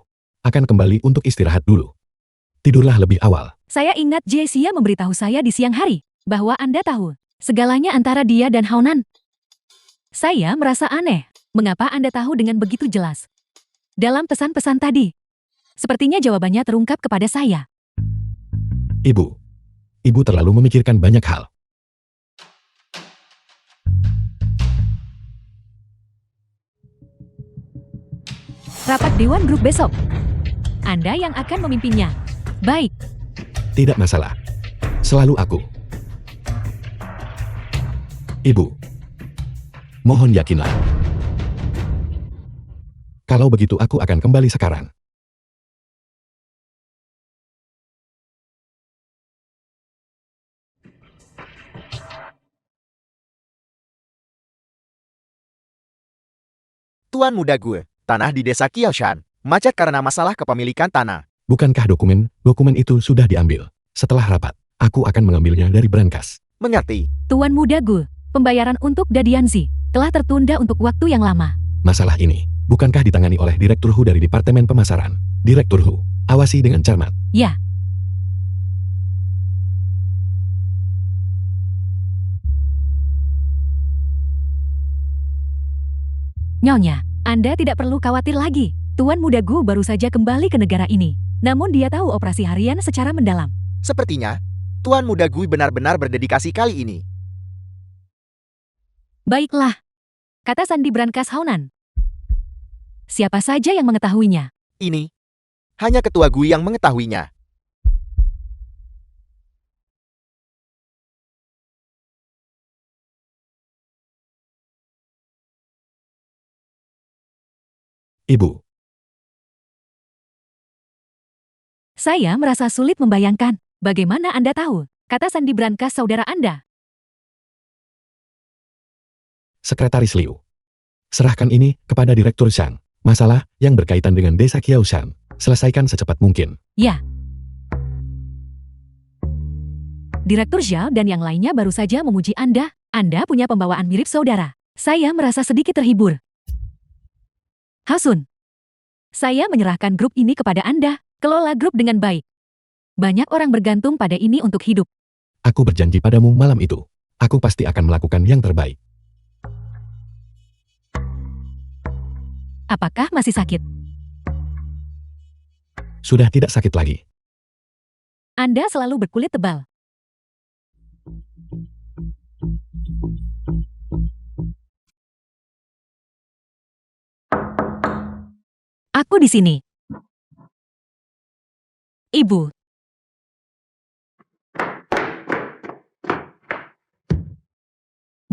A: akan kembali untuk istirahat dulu. Tidurlah lebih awal.
C: Saya ingat Jessia memberitahu saya di siang hari bahwa Anda tahu segalanya antara dia dan Haonan. Saya merasa aneh. Mengapa Anda tahu dengan begitu jelas? Dalam pesan-pesan tadi, sepertinya jawabannya terungkap kepada saya.
A: Ibu. Ibu terlalu memikirkan banyak hal.
C: Rapat Dewan Grup besok. Anda yang akan memimpinnya. Baik,
A: Tidak masalah. Selalu aku. Ibu. Mohon yakinlah. Kalau begitu aku akan kembali sekarang.
B: Tuan Muda Gue, tanah di desa Kiaoshan. Macet karena masalah kepemilikan tanah.
A: Bukankah dokumen itu sudah diambil? Setelah rapat, aku akan mengambilnya dari brankas.
B: Mengerti?
C: Tuan Muda Gu, pembayaran untuk Dadianzi telah tertunda untuk waktu yang lama.
A: Masalah ini, bukankah ditangani oleh Direktur Hu dari Departemen Pemasaran? Direktur Hu, awasi dengan cermat.
C: Ya, Nyonya, Anda tidak perlu khawatir lagi. Tuan Muda Gu baru saja kembali ke negara ini. Namun dia tahu operasi harian secara mendalam.
B: Sepertinya, Tuan Muda Gue benar-benar berdedikasi kali ini.
C: Baiklah, kata Sandi Brankas Haonan. Siapa saja yang mengetahuinya?
B: Ini, hanya Ketua Gue yang mengetahuinya.
A: Ibu.
C: Saya merasa sulit membayangkan. Bagaimana Anda tahu? Kata Sandi Brankas saudara Anda.
A: Sekretaris Liu. Serahkan ini kepada Direktur Shang. Masalah yang berkaitan dengan desa Kiaoshan. Selesaikan secepat mungkin.
C: Ya. Direktur Zhao dan yang lainnya baru saja memuji Anda. Anda punya pembawaan mirip saudara. Saya merasa sedikit terhibur. Hasun, saya menyerahkan grup ini kepada Anda. Kelola grup dengan baik. Banyak orang bergantung pada ini untuk hidup.
A: Aku berjanji padamu malam itu. Aku pasti akan melakukan yang terbaik.
C: Apakah masih sakit?
A: Sudah tidak sakit lagi.
C: Anda selalu berkulit tebal. Aku di sini. Ibu.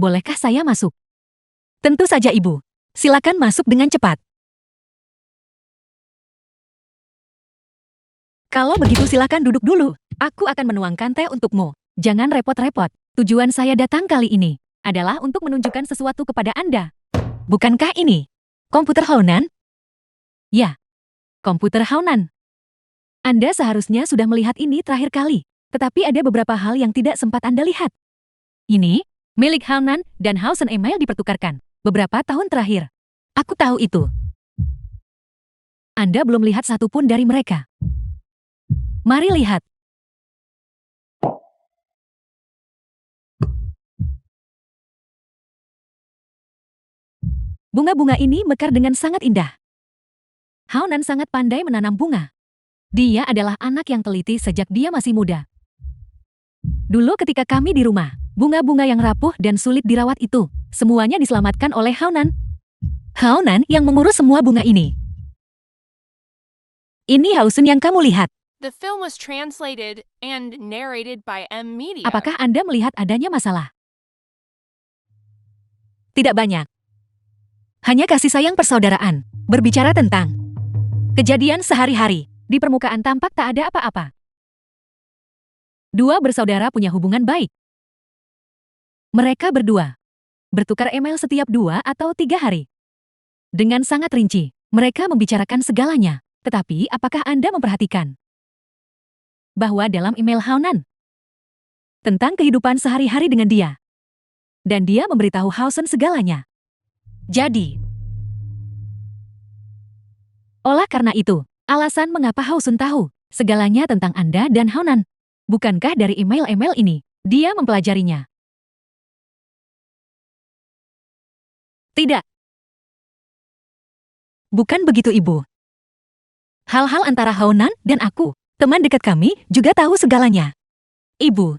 C: Bolehkah saya masuk? Tentu saja, Ibu. Silakan masuk dengan cepat. Kalau begitu silakan duduk dulu. Aku akan menuangkan teh untukmu. Jangan repot-repot. Tujuan saya datang kali ini adalah untuk menunjukkan sesuatu kepada Anda. Bukankah ini komputer Haonan? Ya, komputer Haonan. Anda seharusnya sudah melihat ini terakhir kali. Tetapi ada beberapa hal yang tidak sempat Anda lihat. Ini milik Haonan dan Haosen email dipertukarkan beberapa tahun terakhir. Aku tahu itu. Anda belum lihat satupun dari mereka. Mari lihat. Bunga-bunga ini mekar dengan sangat indah. Haonan sangat pandai menanam bunga. Dia adalah anak yang teliti sejak dia masih muda. Dulu ketika kami di rumah, bunga-bunga yang rapuh dan sulit dirawat itu, semuanya diselamatkan oleh Haonan. Haonan yang mengurus semua bunga ini. Ini Haosun yang kamu lihat.
D: The film was translated and narrated by M Media.
C: Apakah Anda melihat adanya masalah? Tidak banyak. Hanya kasih sayang persaudaraan. Berbicara tentang kejadian sehari-hari. Di permukaan tampak tak ada apa-apa. Dua bersaudara punya hubungan baik. Mereka berdua bertukar email setiap 2 atau 3 hari. Dengan sangat rinci, mereka membicarakan segalanya. Tetapi apakah Anda memperhatikan bahwa dalam email Haonan tentang kehidupan sehari-hari dengan dia, dan dia memberitahu Haosun segalanya. Jadi, olah karena itu, alasan mengapa Haosun tahu segalanya tentang Anda dan Haonan. Bukankah dari email-email ini, dia mempelajarinya? Tidak. Bukan begitu, Ibu. Hal-hal antara Haonan dan aku, teman dekat kami, juga tahu segalanya. Ibu,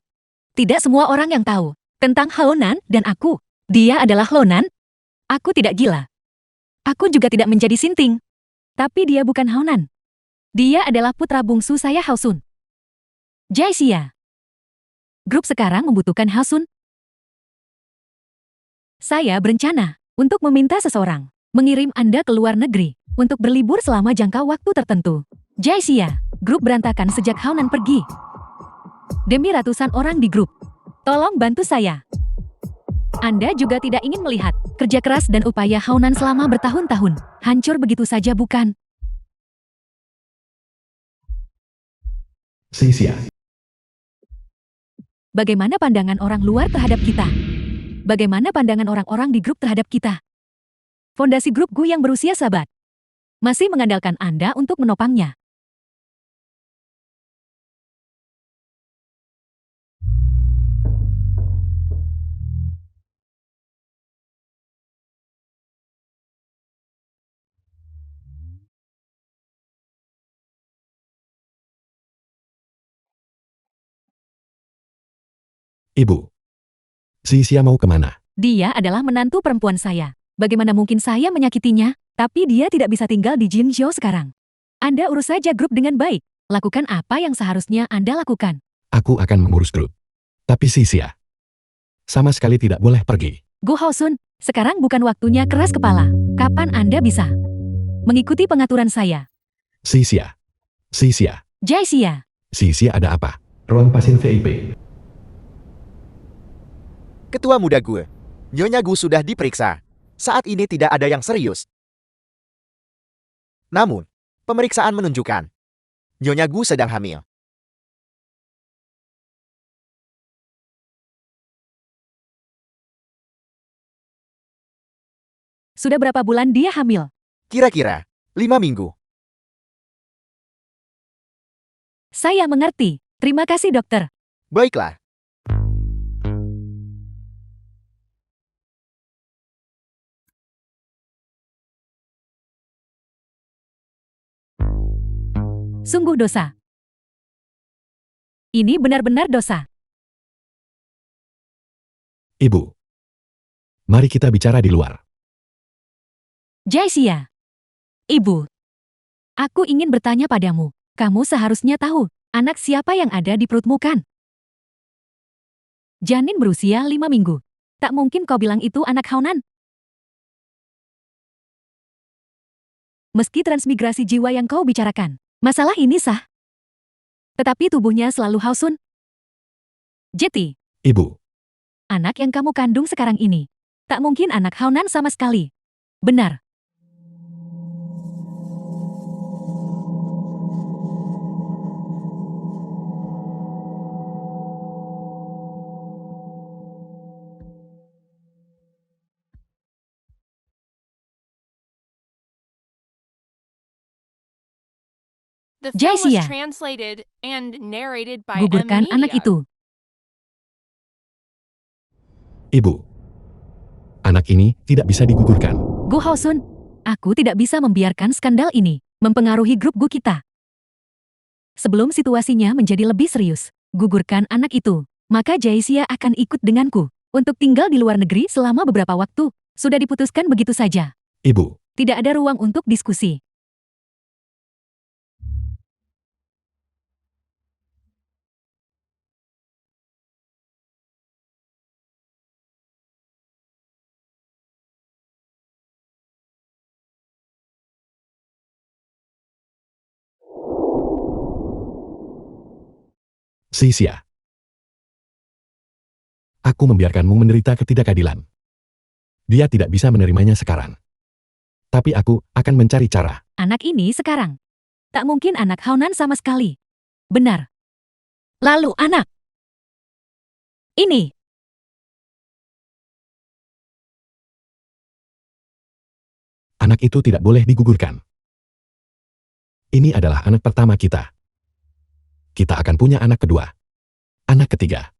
C: tidak semua orang yang tahu tentang Haonan dan aku. Dia adalah Haonan. Aku tidak gila. Aku juga tidak menjadi sinting. Tapi dia bukan Haonan. Dia adalah putra bungsu saya, Haosun. Jaesia. Grup sekarang membutuhkan Haosun. Saya berencana untuk meminta seseorang mengirim Anda ke luar negeri untuk berlibur selama jangka waktu tertentu. Jaesia, grup berantakan sejak Haonan pergi. Demi ratusan orang di grup, tolong bantu saya. Anda juga tidak ingin melihat kerja keras dan upaya Haonan selama bertahun-tahun hancur begitu saja, bukan?
A: Sia-sia.
C: Bagaimana pandangan orang luar terhadap kita? Bagaimana pandangan orang-orang di grup terhadap kita? Fondasi grup Gu yang berusia sabat masih mengandalkan Anda untuk menopangnya.
A: Ibu. Sia mau kemana?
C: Dia adalah menantu perempuan saya. Bagaimana mungkin saya menyakitinya? Tapi dia tidak bisa tinggal di Jinzhou sekarang. Anda urus saja grup dengan baik. Lakukan apa yang seharusnya Anda lakukan.
A: Aku akan mengurus grup. Tapi Sia sama sekali tidak boleh pergi.
C: Gu Haosun, sekarang bukan waktunya keras kepala. Kapan Anda bisa mengikuti pengaturan saya?
A: Sia.
C: Jaesia.
A: Sia ada apa? Ruang pasien VIP.
B: Ketua muda gue. Nyonya Gu sudah diperiksa. Saat ini tidak ada yang serius. Namun, pemeriksaan menunjukkan Nyonya Gu sedang hamil.
C: Sudah berapa bulan dia hamil?
B: Kira-kira 5 minggu.
C: Saya mengerti. Terima kasih, dokter.
B: Baiklah.
C: Sungguh dosa. Ini benar-benar dosa.
A: Ibu. Mari kita bicara di luar.
C: Jaesia. Ibu. Aku ingin bertanya padamu. Kamu seharusnya tahu, anak siapa yang ada di perutmu, kan? Janin berusia 5 minggu. Tak mungkin kau bilang itu anak Haonan. Meski transmigrasi jiwa yang kau bicarakan, masalah ini sah. Tetapi tubuhnya selalu Haosun. Jeti,
A: Ibu.
C: anak yang kamu kandung sekarang ini, tak mungkin anak Haonan sama sekali. Benar.
D: The film was
C: Jaesia.
D: translated and narrated by M
C: Gugurkan anak
D: Media.
C: itu.
A: Ibu. Anak ini tidak bisa digugurkan.
C: Gu Haosun, aku tidak bisa membiarkan skandal ini mempengaruhi grup Gu kita. Sebelum situasinya menjadi lebih serius, gugurkan anak itu, maka Jaisia akan ikut denganku untuk tinggal di luar negeri selama beberapa waktu. Sudah diputuskan begitu saja.
A: Ibu,
C: Tidak ada ruang untuk diskusi.
A: Sia-sia. Aku membiarkanmu menderita ketidakadilan. Dia tidak bisa menerimanya sekarang. Tapi aku akan mencari cara.
C: Anak ini sekarang. Tak mungkin anak Haonan sama sekali. Benar. Lalu anak. Ini.
A: Anak itu tidak boleh digugurkan. Ini adalah anak pertama kita. Kita akan punya anak kedua. Anak ketiga.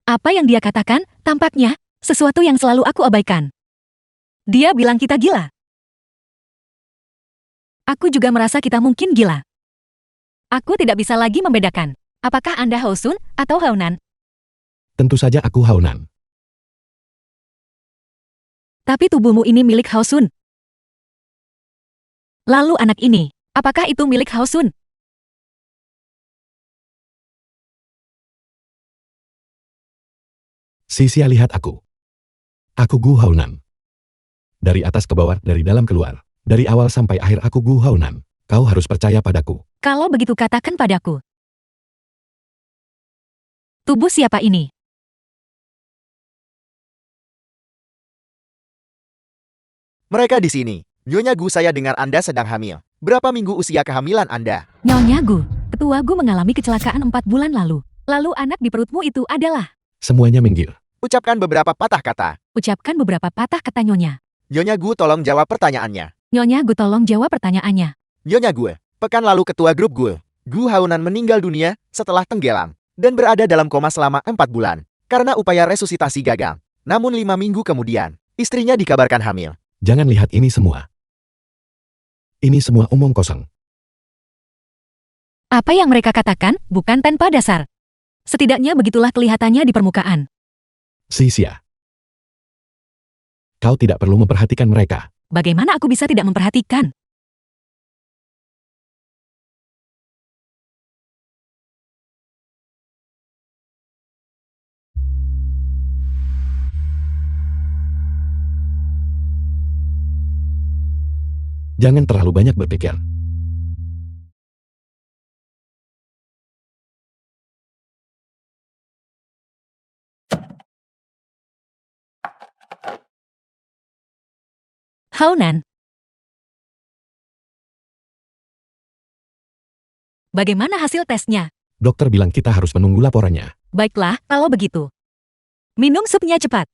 C: Apa yang dia katakan, tampaknya, sesuatu yang selalu aku abaikan. Dia bilang kita gila. Aku juga merasa kita mungkin gila. Aku tidak bisa lagi membedakan. Apakah Anda Haosun atau Haonan?
A: Tentu saja aku Haonan.
C: Tapi tubuhmu ini milik Haosun. Lalu anak ini, apakah itu milik Haosun?
A: Sia-sia lihat aku. Aku Gu Haonan. Dari atas ke bawah, dari dalam keluar. Dari awal sampai akhir aku Gu Haonan. Kau harus percaya padaku.
C: Kalau begitu katakan padaku. Tubuh siapa ini?
B: Mereka di sini. Nyonya Gu, saya dengar Anda sedang hamil. Berapa minggu usia kehamilan Anda?
C: Nyonya Gu, ketua Gu mengalami kecelakaan 4 bulan lalu. Lalu anak di perutmu itu adalah.
A: Semuanya minggir.
B: Ucapkan beberapa patah kata.
C: Ucapkan beberapa patah kata Nyonya.
B: Nyonya Gu, tolong jawab pertanyaannya.
C: Nyonya Gu tolong jawab pertanyaannya.
B: Nyonya Gu, pekan lalu ketua grup Gu Haonan meninggal dunia setelah tenggelam dan berada dalam koma selama 4 bulan karena upaya resusitasi gagal. Namun 5 minggu kemudian, istrinya dikabarkan hamil.
A: Jangan lihat ini semua. Ini semua omong kosong.
C: Apa yang mereka katakan bukan tanpa dasar. Setidaknya begitulah kelihatannya di permukaan.
A: Sia-sia. Kau tidak perlu memperhatikan mereka.
C: Bagaimana aku bisa tidak memperhatikan?
A: Jangan terlalu banyak berpikir.
C: Haonan. Bagaimana hasil tesnya?
A: Dokter bilang kita harus menunggu laporannya.
C: Baiklah, kalau begitu. Minum supnya cepat.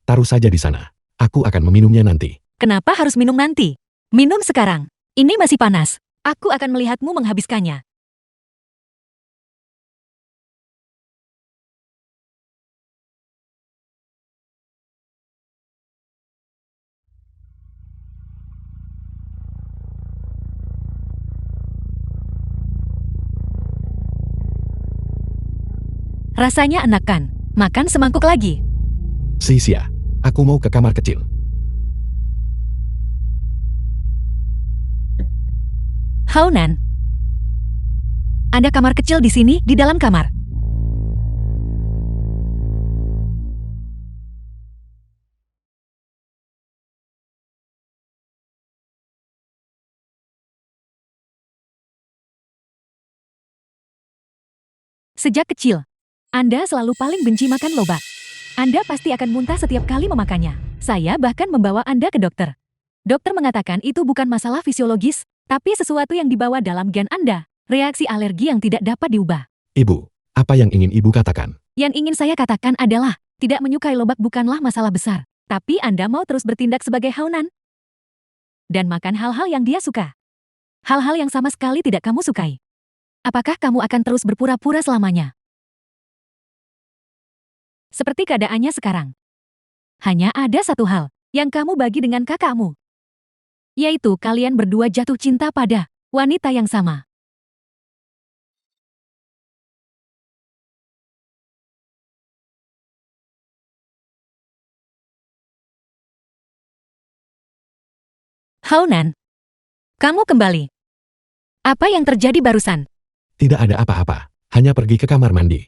A: Taruh saja di sana. Aku akan meminumnya nanti.
C: Kenapa harus minum nanti? Minum sekarang. Ini masih panas. Aku akan melihatmu menghabiskannya. Rasanya enak kan? Makan semangkuk lagi.
A: Sia-sia. Aku mau ke kamar kecil.
C: Haonan. Ada kamar kecil di sini, di dalam kamar. Sejak kecil, Anda selalu paling benci makan lobak. Anda pasti akan muntah setiap kali memakannya. Saya bahkan membawa Anda ke dokter. Dokter mengatakan itu bukan masalah fisiologis, tapi sesuatu yang dibawa dalam gen Anda. Reaksi alergi yang tidak dapat diubah.
A: Ibu, apa yang ingin ibu katakan?
C: Yang ingin saya katakan adalah, tidak menyukai lobak bukanlah masalah besar. Tapi Anda mau terus bertindak sebagai Haonan. Dan makan hal-hal yang dia suka. Hal-hal yang sama sekali tidak kamu sukai. Apakah kamu akan terus berpura-pura selamanya? Seperti keadaannya sekarang. Hanya ada satu hal yang kamu bagi dengan kakakmu. Yaitu kalian berdua jatuh cinta pada wanita yang sama. Haunan, kamu kembali. Apa yang terjadi barusan?
A: Tidak ada apa-apa, hanya pergi ke kamar mandi.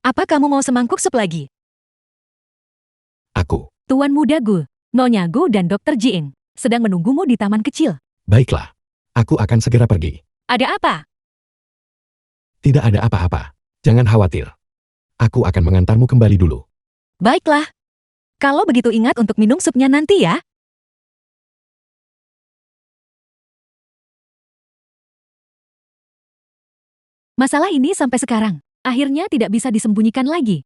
C: Apa kamu mau semangkuk sup lagi?
A: Aku.
C: Tuan muda Gu, Nyonya Gu dan Dokter Jieng sedang menunggumu di taman kecil.
A: Baiklah. Aku akan segera pergi.
C: Ada apa?
A: Tidak ada apa-apa. Jangan khawatir. Aku akan mengantarmu kembali dulu.
C: Baiklah. Kalau begitu ingat untuk minum supnya nanti ya. Masalah ini sampai sekarang, akhirnya tidak bisa disembunyikan lagi.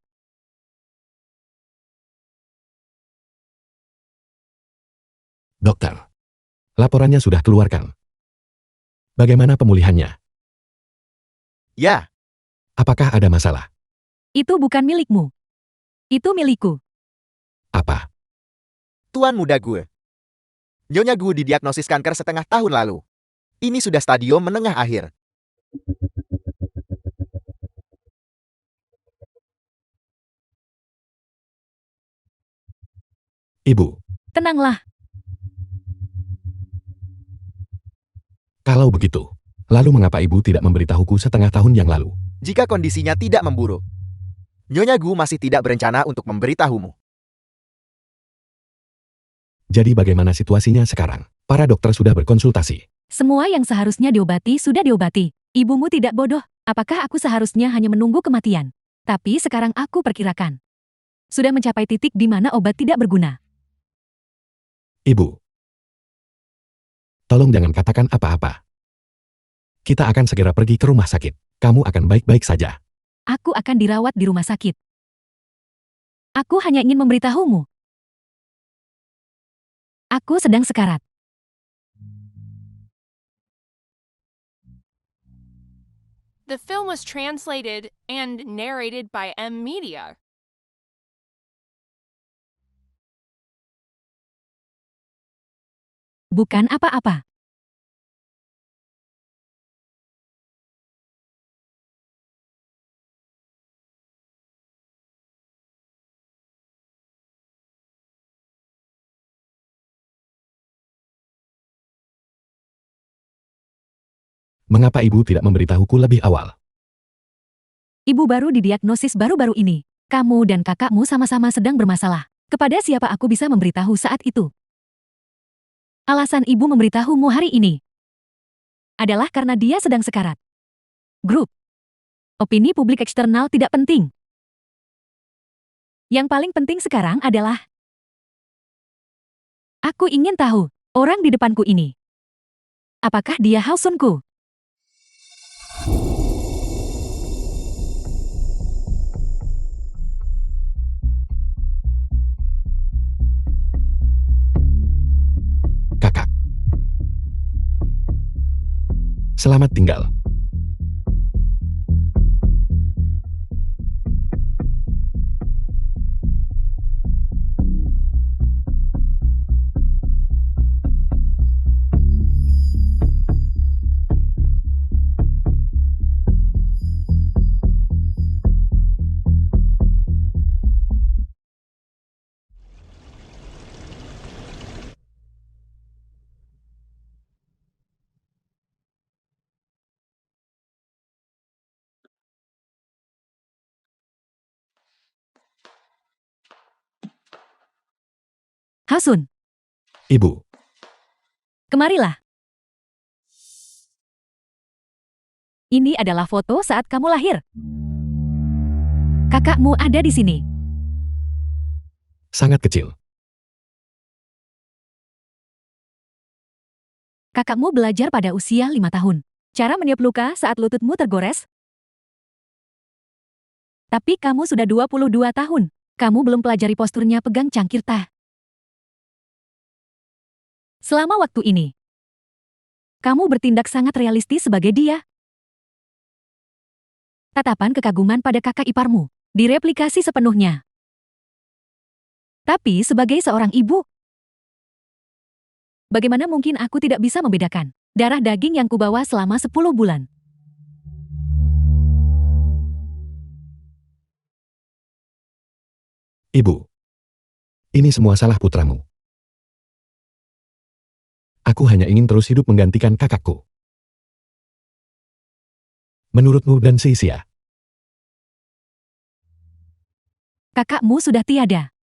A: Dokter. Laporannya sudah keluarkan. Bagaimana pemulihannya?
B: Ya,
A: Apakah ada masalah?
C: Itu bukan milikmu. Itu milikku.
A: Apa?
B: Tuan muda gue. Nyonya Gu didiagnosis kanker setengah tahun lalu. Ini sudah stadium menengah akhir.
A: Ibu,
C: Tenanglah.
A: kalau begitu, lalu mengapa ibu tidak memberitahuku setengah tahun yang lalu?
B: Jika kondisinya tidak memburuk, Nyonya Gu masih tidak berencana untuk memberitahumu.
A: Jadi bagaimana situasinya sekarang? Para dokter sudah berkonsultasi.
C: Semua yang seharusnya diobati sudah diobati. Ibumu tidak bodoh. Apakah aku seharusnya hanya menunggu kematian? Tapi sekarang aku perkirakan. Sudah mencapai titik di mana obat tidak berguna.
A: Ibu. Tolong jangan katakan apa-apa. Kita akan segera pergi ke rumah sakit. Kamu akan baik-baik saja.
C: Aku akan dirawat di rumah sakit. Aku hanya ingin memberitahumu. Aku sedang sekarat.
D: The film was translated and narrated by M Media.
C: Bukan apa-apa.
A: Mengapa ibu tidak memberitahuku lebih awal?
C: Ibu baru didiagnosis baru-baru ini. Kamu dan kakakmu sama-sama sedang bermasalah. Kepada siapa aku bisa memberitahu saat itu? Alasan ibu memberitahumu hari ini adalah karena dia sedang sekarat. Grup. Opini publik eksternal tidak penting. Yang paling penting sekarang adalah aku ingin tahu orang di depanku ini. Apakah dia Hausunku?
A: Kakak. Selamat tinggal.
C: Hasun,
A: Ibu.
C: kemarilah. Ini adalah foto saat kamu lahir. Kakakmu ada di sini.
A: Sangat kecil.
C: Kakakmu belajar pada usia 5 tahun. Cara meniup luka saat lututmu tergores. Tapi kamu sudah 22 tahun. Kamu belum pelajari posturnya pegang cangkir teh. Selama waktu ini, kamu bertindak sangat realistis sebagai dia. Tatapan kekaguman pada kakak iparmu direplikasi sepenuhnya. Tapi sebagai seorang ibu, bagaimana mungkin aku tidak bisa membedakan darah daging yang kubawa selama 10 bulan?
A: Ibu, ini semua salah putramu. Aku hanya ingin terus hidup menggantikan kakakku. Menurutmu dan Sisia,
C: Kakakmu sudah tiada.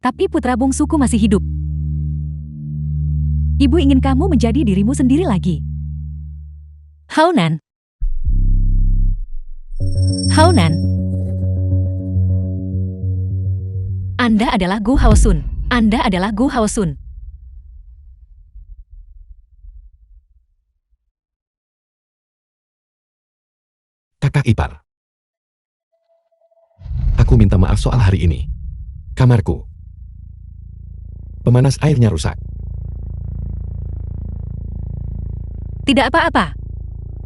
C: Tapi putra bungsuku masih hidup. Ibu ingin kamu menjadi dirimu sendiri lagi. Haunan. Haunan. Anda adalah Gu Haosun. Anda adalah Gu Haosun.
A: kakak ipar. Aku minta maaf soal hari ini. Kamarku. Pemanas airnya rusak.
C: Tidak apa-apa.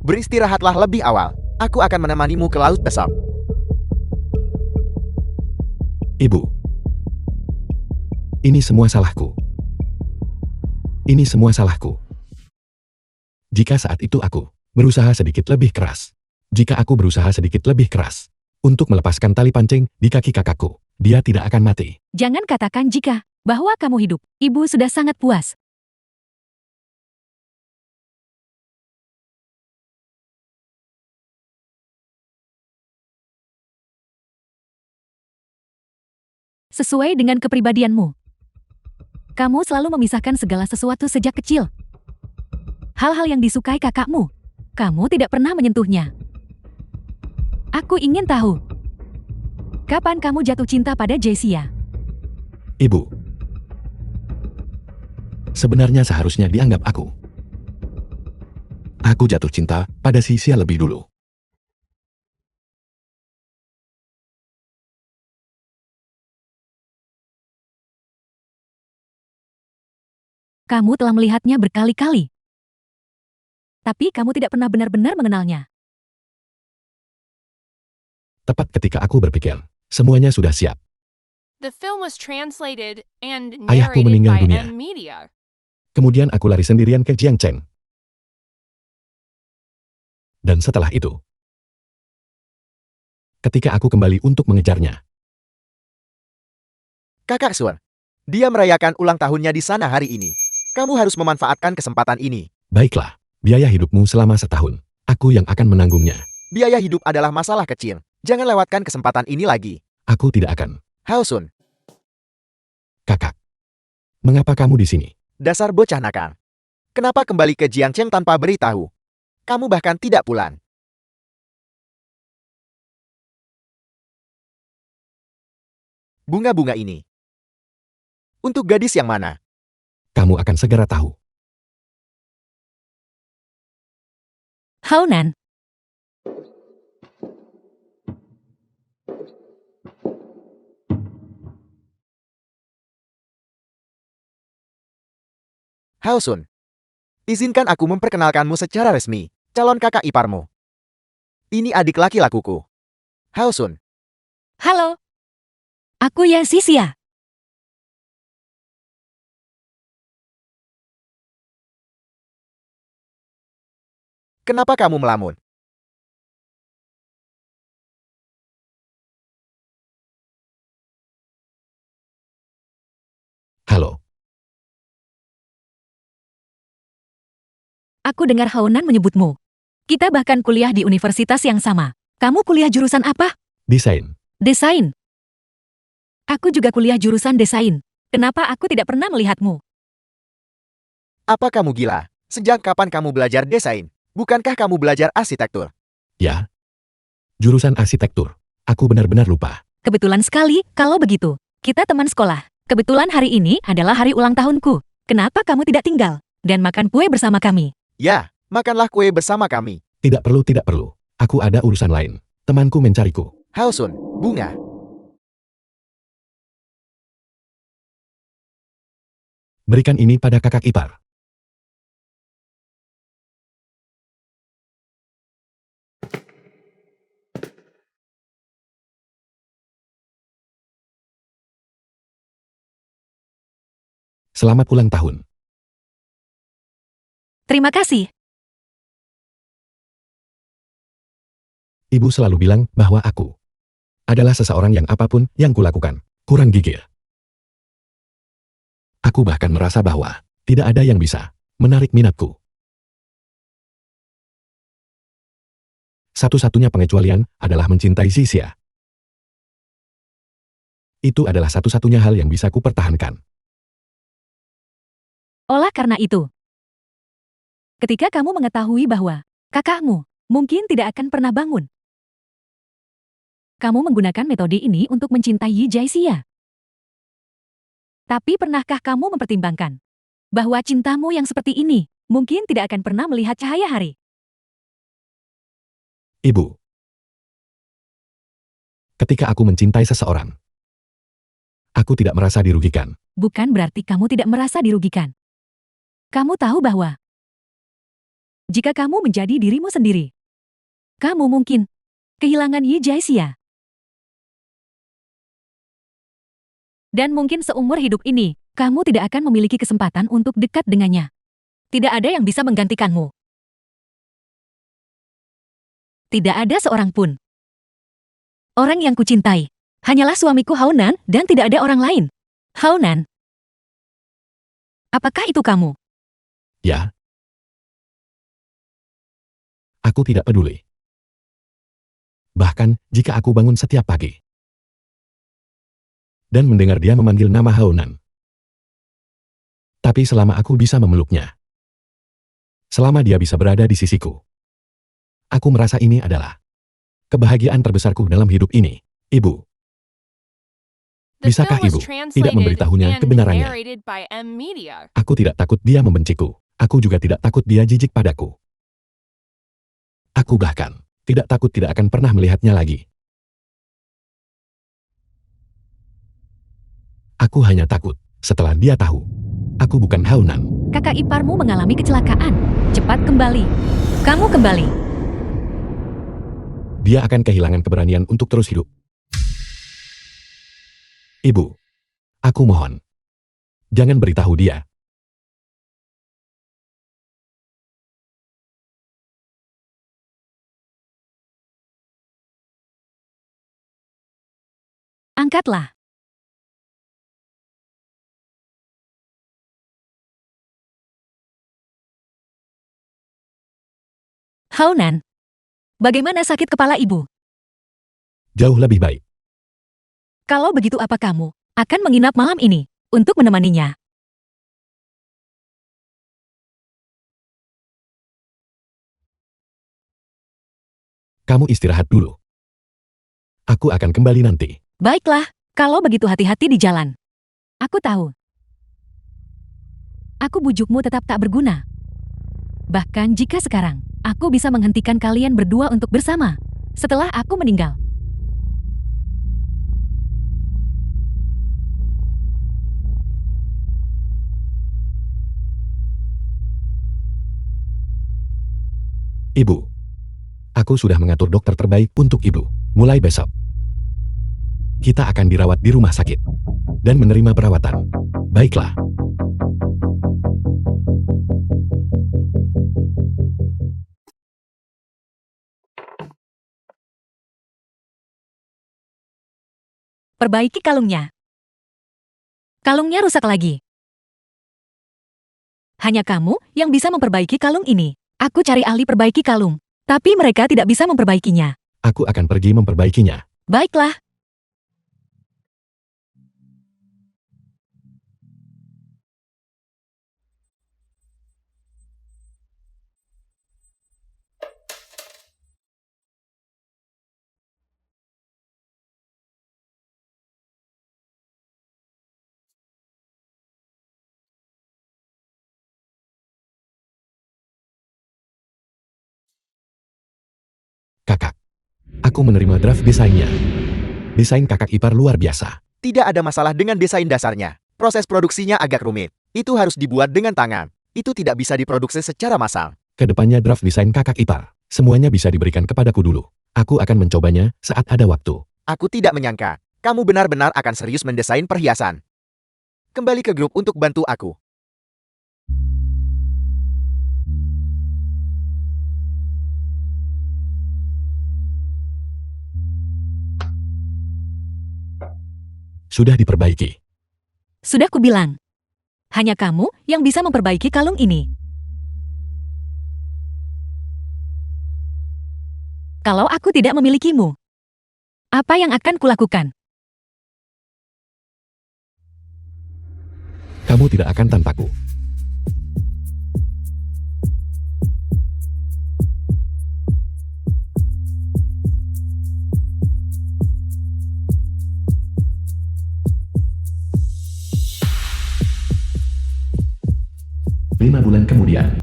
B: Beristirahatlah lebih awal. Aku akan menemanimu ke laut besok.
A: Ibu. Ini semua salahku. Ini semua salahku. Jika saat itu aku berusaha sedikit lebih keras. Jika aku berusaha sedikit lebih keras untuk melepaskan tali pancing di kaki kakakku, dia tidak akan mati.
C: Jangan katakan jika bahwa kamu hidup. Ibu sudah sangat puas. Sesuai dengan kepribadianmu. Kamu selalu memisahkan segala sesuatu sejak kecil. Hal-hal yang disukai kakakmu, kamu tidak pernah menyentuhnya. Aku ingin tahu, kapan kamu jatuh cinta pada Jessia?
A: Ibu. Sebenarnya seharusnya dianggap aku. Aku jatuh cinta pada Sisia lebih dulu.
C: Kamu telah melihatnya berkali-kali. Tapi kamu tidak pernah benar-benar mengenalnya.
A: Tepat ketika aku berpikir, semuanya sudah siap.
D: The film was translated and
A: Ayahku
D: narrated
A: meninggal
D: by
A: dunia.
D: M Media.
A: Kemudian aku lari sendirian ke Jiangcheng. Dan setelah itu, ketika aku kembali untuk mengejarnya,
B: Kakak Sun, dia merayakan ulang tahunnya di sana hari ini. Kamu harus memanfaatkan kesempatan ini.
A: baiklah, biaya hidupmu selama setahun. Aku yang akan menanggungnya.
B: Biaya hidup adalah masalah kecil. Jangan lewatkan kesempatan ini lagi.
A: Aku tidak akan.
B: Hao Sun,
A: Kakak. Mengapa kamu di sini?
B: dasar bocah nakal. Kenapa kembali ke Jiangcheng tanpa beritahu? Kamu bahkan tidak pulang. Bunga-bunga ini. Untuk gadis yang mana?
A: Kamu akan segera tahu.
C: Haunan.
B: Hao Sun, izinkan aku memperkenalkanmu secara resmi. Calon kakak iparmu. Ini adik laki lakuku. Hao Sun,
C: Halo. Aku Sisia.
B: kenapa kamu melamun?
A: Halo.
C: Aku dengar Haunan menyebutmu. Kita bahkan kuliah di universitas yang sama. Kamu kuliah jurusan apa?
A: Desain.
C: Desain. Aku juga kuliah jurusan desain. Kenapa aku tidak pernah melihatmu?
B: Apa kamu gila? Sejak kapan kamu belajar desain? Bukankah kamu belajar arsitektur?
A: Ya. Jurusan arsitektur. Aku benar-benar lupa.
C: Kebetulan sekali, kalau begitu. Kita teman sekolah. Kebetulan hari ini adalah hari ulang tahunku. Kenapa kamu tidak tinggal dan makan kue bersama kami?
B: Ya, makanlah kue bersama kami.
A: Tidak perlu, tidak perlu. Aku ada urusan lain. Temanku mencariku.
B: Hao Sun, bunga.
A: Berikan ini pada kakak ipar. Selamat ulang tahun.
C: Terima kasih.
A: Ibu selalu bilang bahwa aku adalah seseorang yang apapun yang kulakukan, kurang gigih. Aku bahkan merasa bahwa tidak ada yang bisa menarik minatku. Satu-satunya pengecualian adalah mencintai Zixia. Itu adalah satu-satunya hal yang bisa kupertahankan.
C: Olah karena itu, ketika kamu mengetahui bahwa kakakmu mungkin tidak akan pernah bangun, kamu menggunakan metode ini untuk mencintai Yi Jaixia. Tapi pernahkah kamu mempertimbangkan bahwa cintamu yang seperti ini mungkin tidak akan pernah melihat cahaya hari?
A: Ibu, ketika aku mencintai seseorang, aku tidak merasa dirugikan.
C: Bukan berarti kamu tidak merasa dirugikan. Kamu tahu bahwa jika kamu menjadi dirimu sendiri, kamu mungkin kehilangan Yi Jaixia. Dan mungkin seumur hidup ini, kamu tidak akan memiliki kesempatan untuk dekat dengannya. Tidak ada yang bisa menggantikanmu. Tidak ada seorang pun. Orang yang kucintai hanyalah suamiku Haonan dan tidak ada orang lain. Haonan, apakah itu kamu?
A: Ya. Aku tidak peduli. Bahkan jika aku bangun setiap pagi dan mendengar dia memanggil nama Haonan. Tapi selama aku bisa memeluknya, selama dia bisa berada di sisiku, aku merasa ini adalah kebahagiaan terbesarku dalam hidup ini, Ibu.
D: The
A: Bisakah
D: film was
A: Ibu tidak
D: translated
A: memberitahunya
D: and
A: kebenarannya?
D: narrated by M Media.
A: Aku tidak takut dia membenciku. Aku juga tidak takut dia jijik padaku. Aku bahkan tidak takut tidak akan pernah melihatnya lagi. Aku hanya takut setelah dia tahu aku bukan Haonan.
C: Kakak iparmu mengalami kecelakaan. Cepat kembali. Kamu kembali.
A: Dia akan kehilangan keberanian untuk terus hidup. Ibu, aku mohon, jangan beritahu dia.
C: Angkatlah. Haonan, bagaimana sakit kepala ibu?
A: Jauh lebih baik.
C: Kalau begitu apa kamu akan menginap malam ini untuk menemaninya?
A: Kamu istirahat dulu. Aku akan kembali nanti.
C: Baiklah, kalau begitu hati-hati di jalan. Aku tahu. Aku bujukmu tetap tak berguna. Bahkan jika sekarang, aku bisa menghentikan kalian berdua untuk bersama. Setelah aku meninggal.
A: Ibu, aku sudah mengatur dokter terbaik untuk Ibu. Mulai besok, kita akan dirawat di rumah sakit dan menerima perawatan. Baiklah.
C: Perbaiki kalungnya. Kalungnya rusak lagi. Hanya kamu yang bisa memperbaiki kalung ini. Aku cari ahli perbaiki kalung, tapi mereka tidak bisa memperbaikinya.
A: Aku akan pergi memperbaikinya.
C: Baiklah.
A: Kakak, aku menerima draft desainnya. Desain kakak ipar luar biasa.
B: Tidak ada masalah dengan desain dasarnya. Proses produksinya agak rumit. Itu harus dibuat dengan tangan. Itu tidak bisa diproduksi secara massal.
A: Kedepannya draft desain kakak ipar. Semuanya bisa diberikan kepadaku dulu. Aku akan mencobanya saat ada waktu.
B: Aku tidak menyangka, kamu benar-benar akan serius mendesain perhiasan. Kembali ke grup untuk bantu aku.
A: Sudah diperbaiki.
C: Sudah kubilang. Hanya kamu yang bisa memperbaiki kalung ini. Kalau aku tidak memilikimu, apa yang akan kulakukan?
A: Kamu tidak akan tanpaku. Lima bulan kemudian.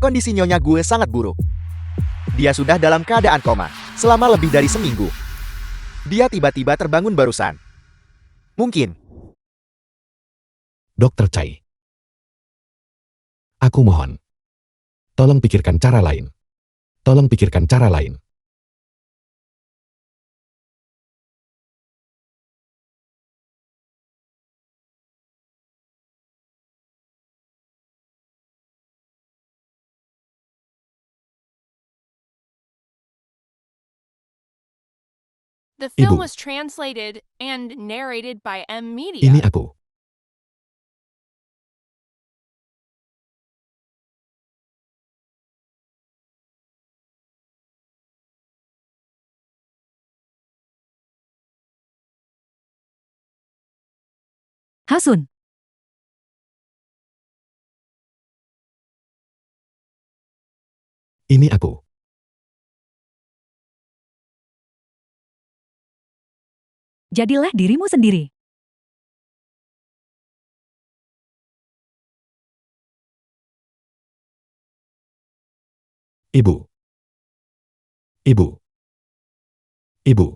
B: Kondisi Nyonya Gue sangat buruk. Dia sudah dalam keadaan koma selama lebih dari seminggu. Dia tiba-tiba terbangun barusan. Mungkin.
A: Dokter Chai. Aku mohon. Tolong pikirkan cara lain. Tolong pikirkan cara lain.
D: The film
A: Ibu.
D: was translated and narrated by M
A: Ini
D: Media.
A: aku.
C: Hasun,
A: Ini aku.
C: jadilah dirimu sendiri.
A: Ibu. Ibu. Ibu.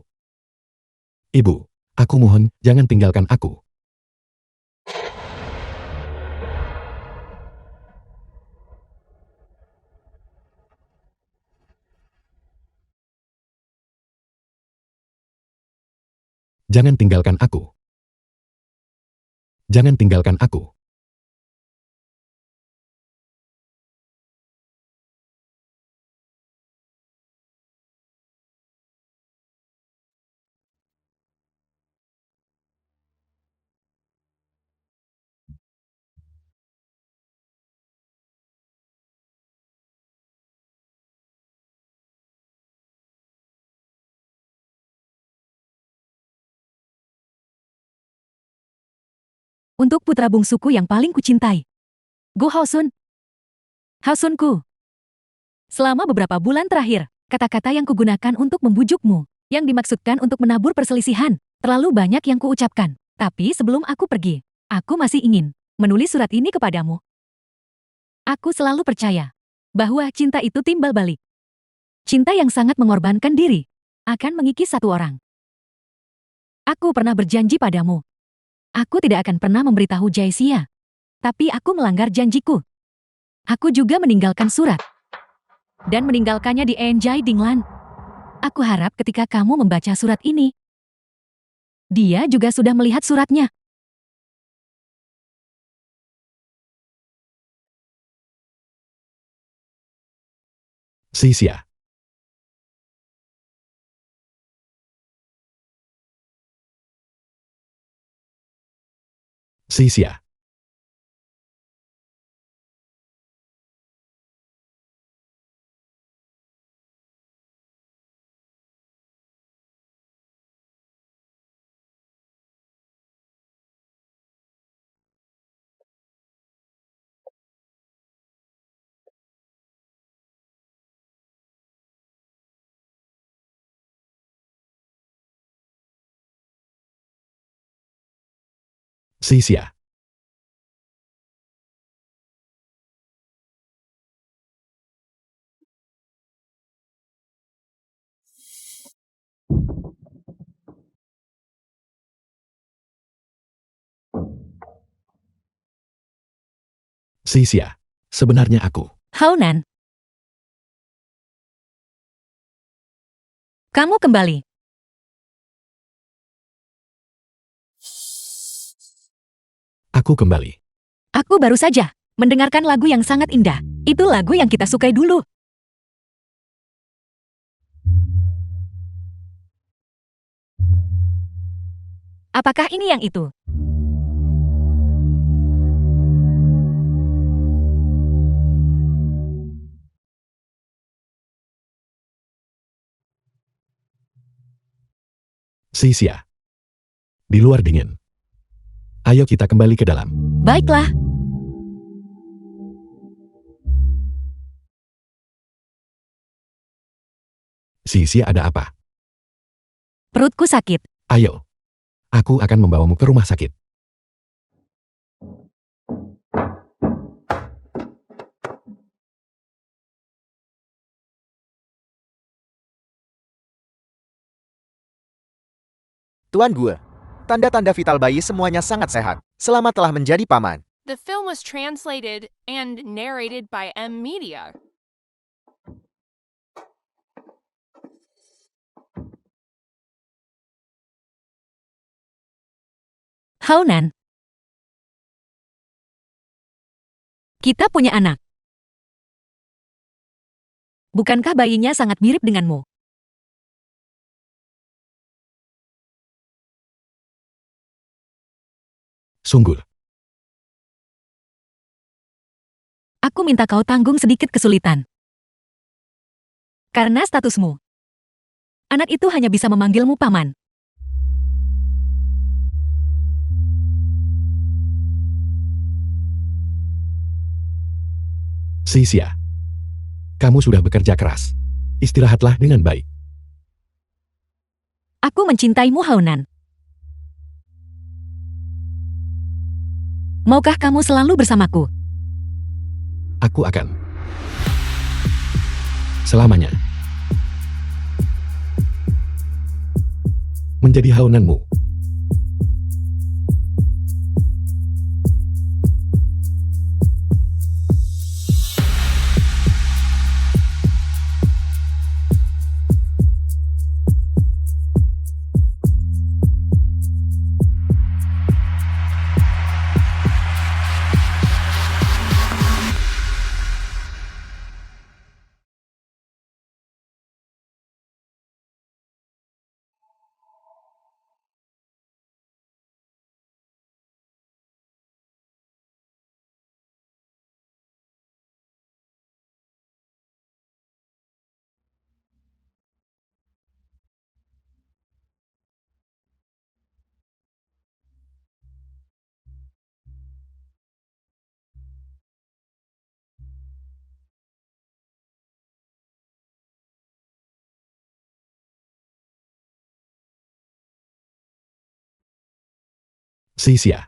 A: Ibu. Aku mohon, jangan tinggalkan aku. Jangan tinggalkan aku. Jangan tinggalkan aku.
C: Untuk putra bungsuku yang paling kucintai. Go Hasun. Hasunku. Selama beberapa bulan terakhir, kata-kata yang kugunakan untuk membujukmu, yang dimaksudkan untuk menabur perselisihan, terlalu banyak yang kuucapkan. Tapi sebelum aku pergi, aku masih ingin menulis surat ini kepadamu. Aku selalu percaya bahwa cinta itu timbal balik. Cinta yang sangat mengorbankan diri akan mengikis satu orang. Aku pernah berjanji padamu. Aku tidak akan pernah memberitahu Jaisia. Tapi aku melanggar janjiku. Aku juga meninggalkan surat. Dan meninggalkannya di Enjai Dinglan. Aku harap ketika kamu membaca surat ini, dia juga sudah melihat suratnya.
A: Sia-sia. Sia-sia. Sia-sia. Sia-sia. Sebenarnya aku.
C: Haunan. Kamu kembali.
A: Aku kembali.
C: Aku baru saja mendengarkan lagu yang sangat indah. Itu lagu yang kita sukai dulu. Apakah ini yang itu?
A: Sisia. Di luar dingin. Ayo kita kembali ke dalam.
C: Baiklah.
A: Sisia, ada apa?
C: Perutku sakit.
A: Ayo. Aku akan membawamu ke rumah sakit.
B: Tuan Gue, tanda-tanda vital bayi semuanya sangat sehat. Selamat telah menjadi paman.
D: The film was translated and narrated by M Media.
C: Haunan. Kita punya anak. Bukankah bayinya sangat mirip denganmu?
A: Sungguh.
C: Aku minta kau tanggung sedikit kesulitan. Karena statusmu. Anak itu hanya bisa memanggilmu paman.
A: Sisia. Kamu sudah bekerja keras. Istirahatlah dengan baik.
C: Aku mencintaimu, Haunan. Maukah kamu selalu bersamaku?
A: Aku akan. Selamanya. Menjadi haunanmu. Sisia.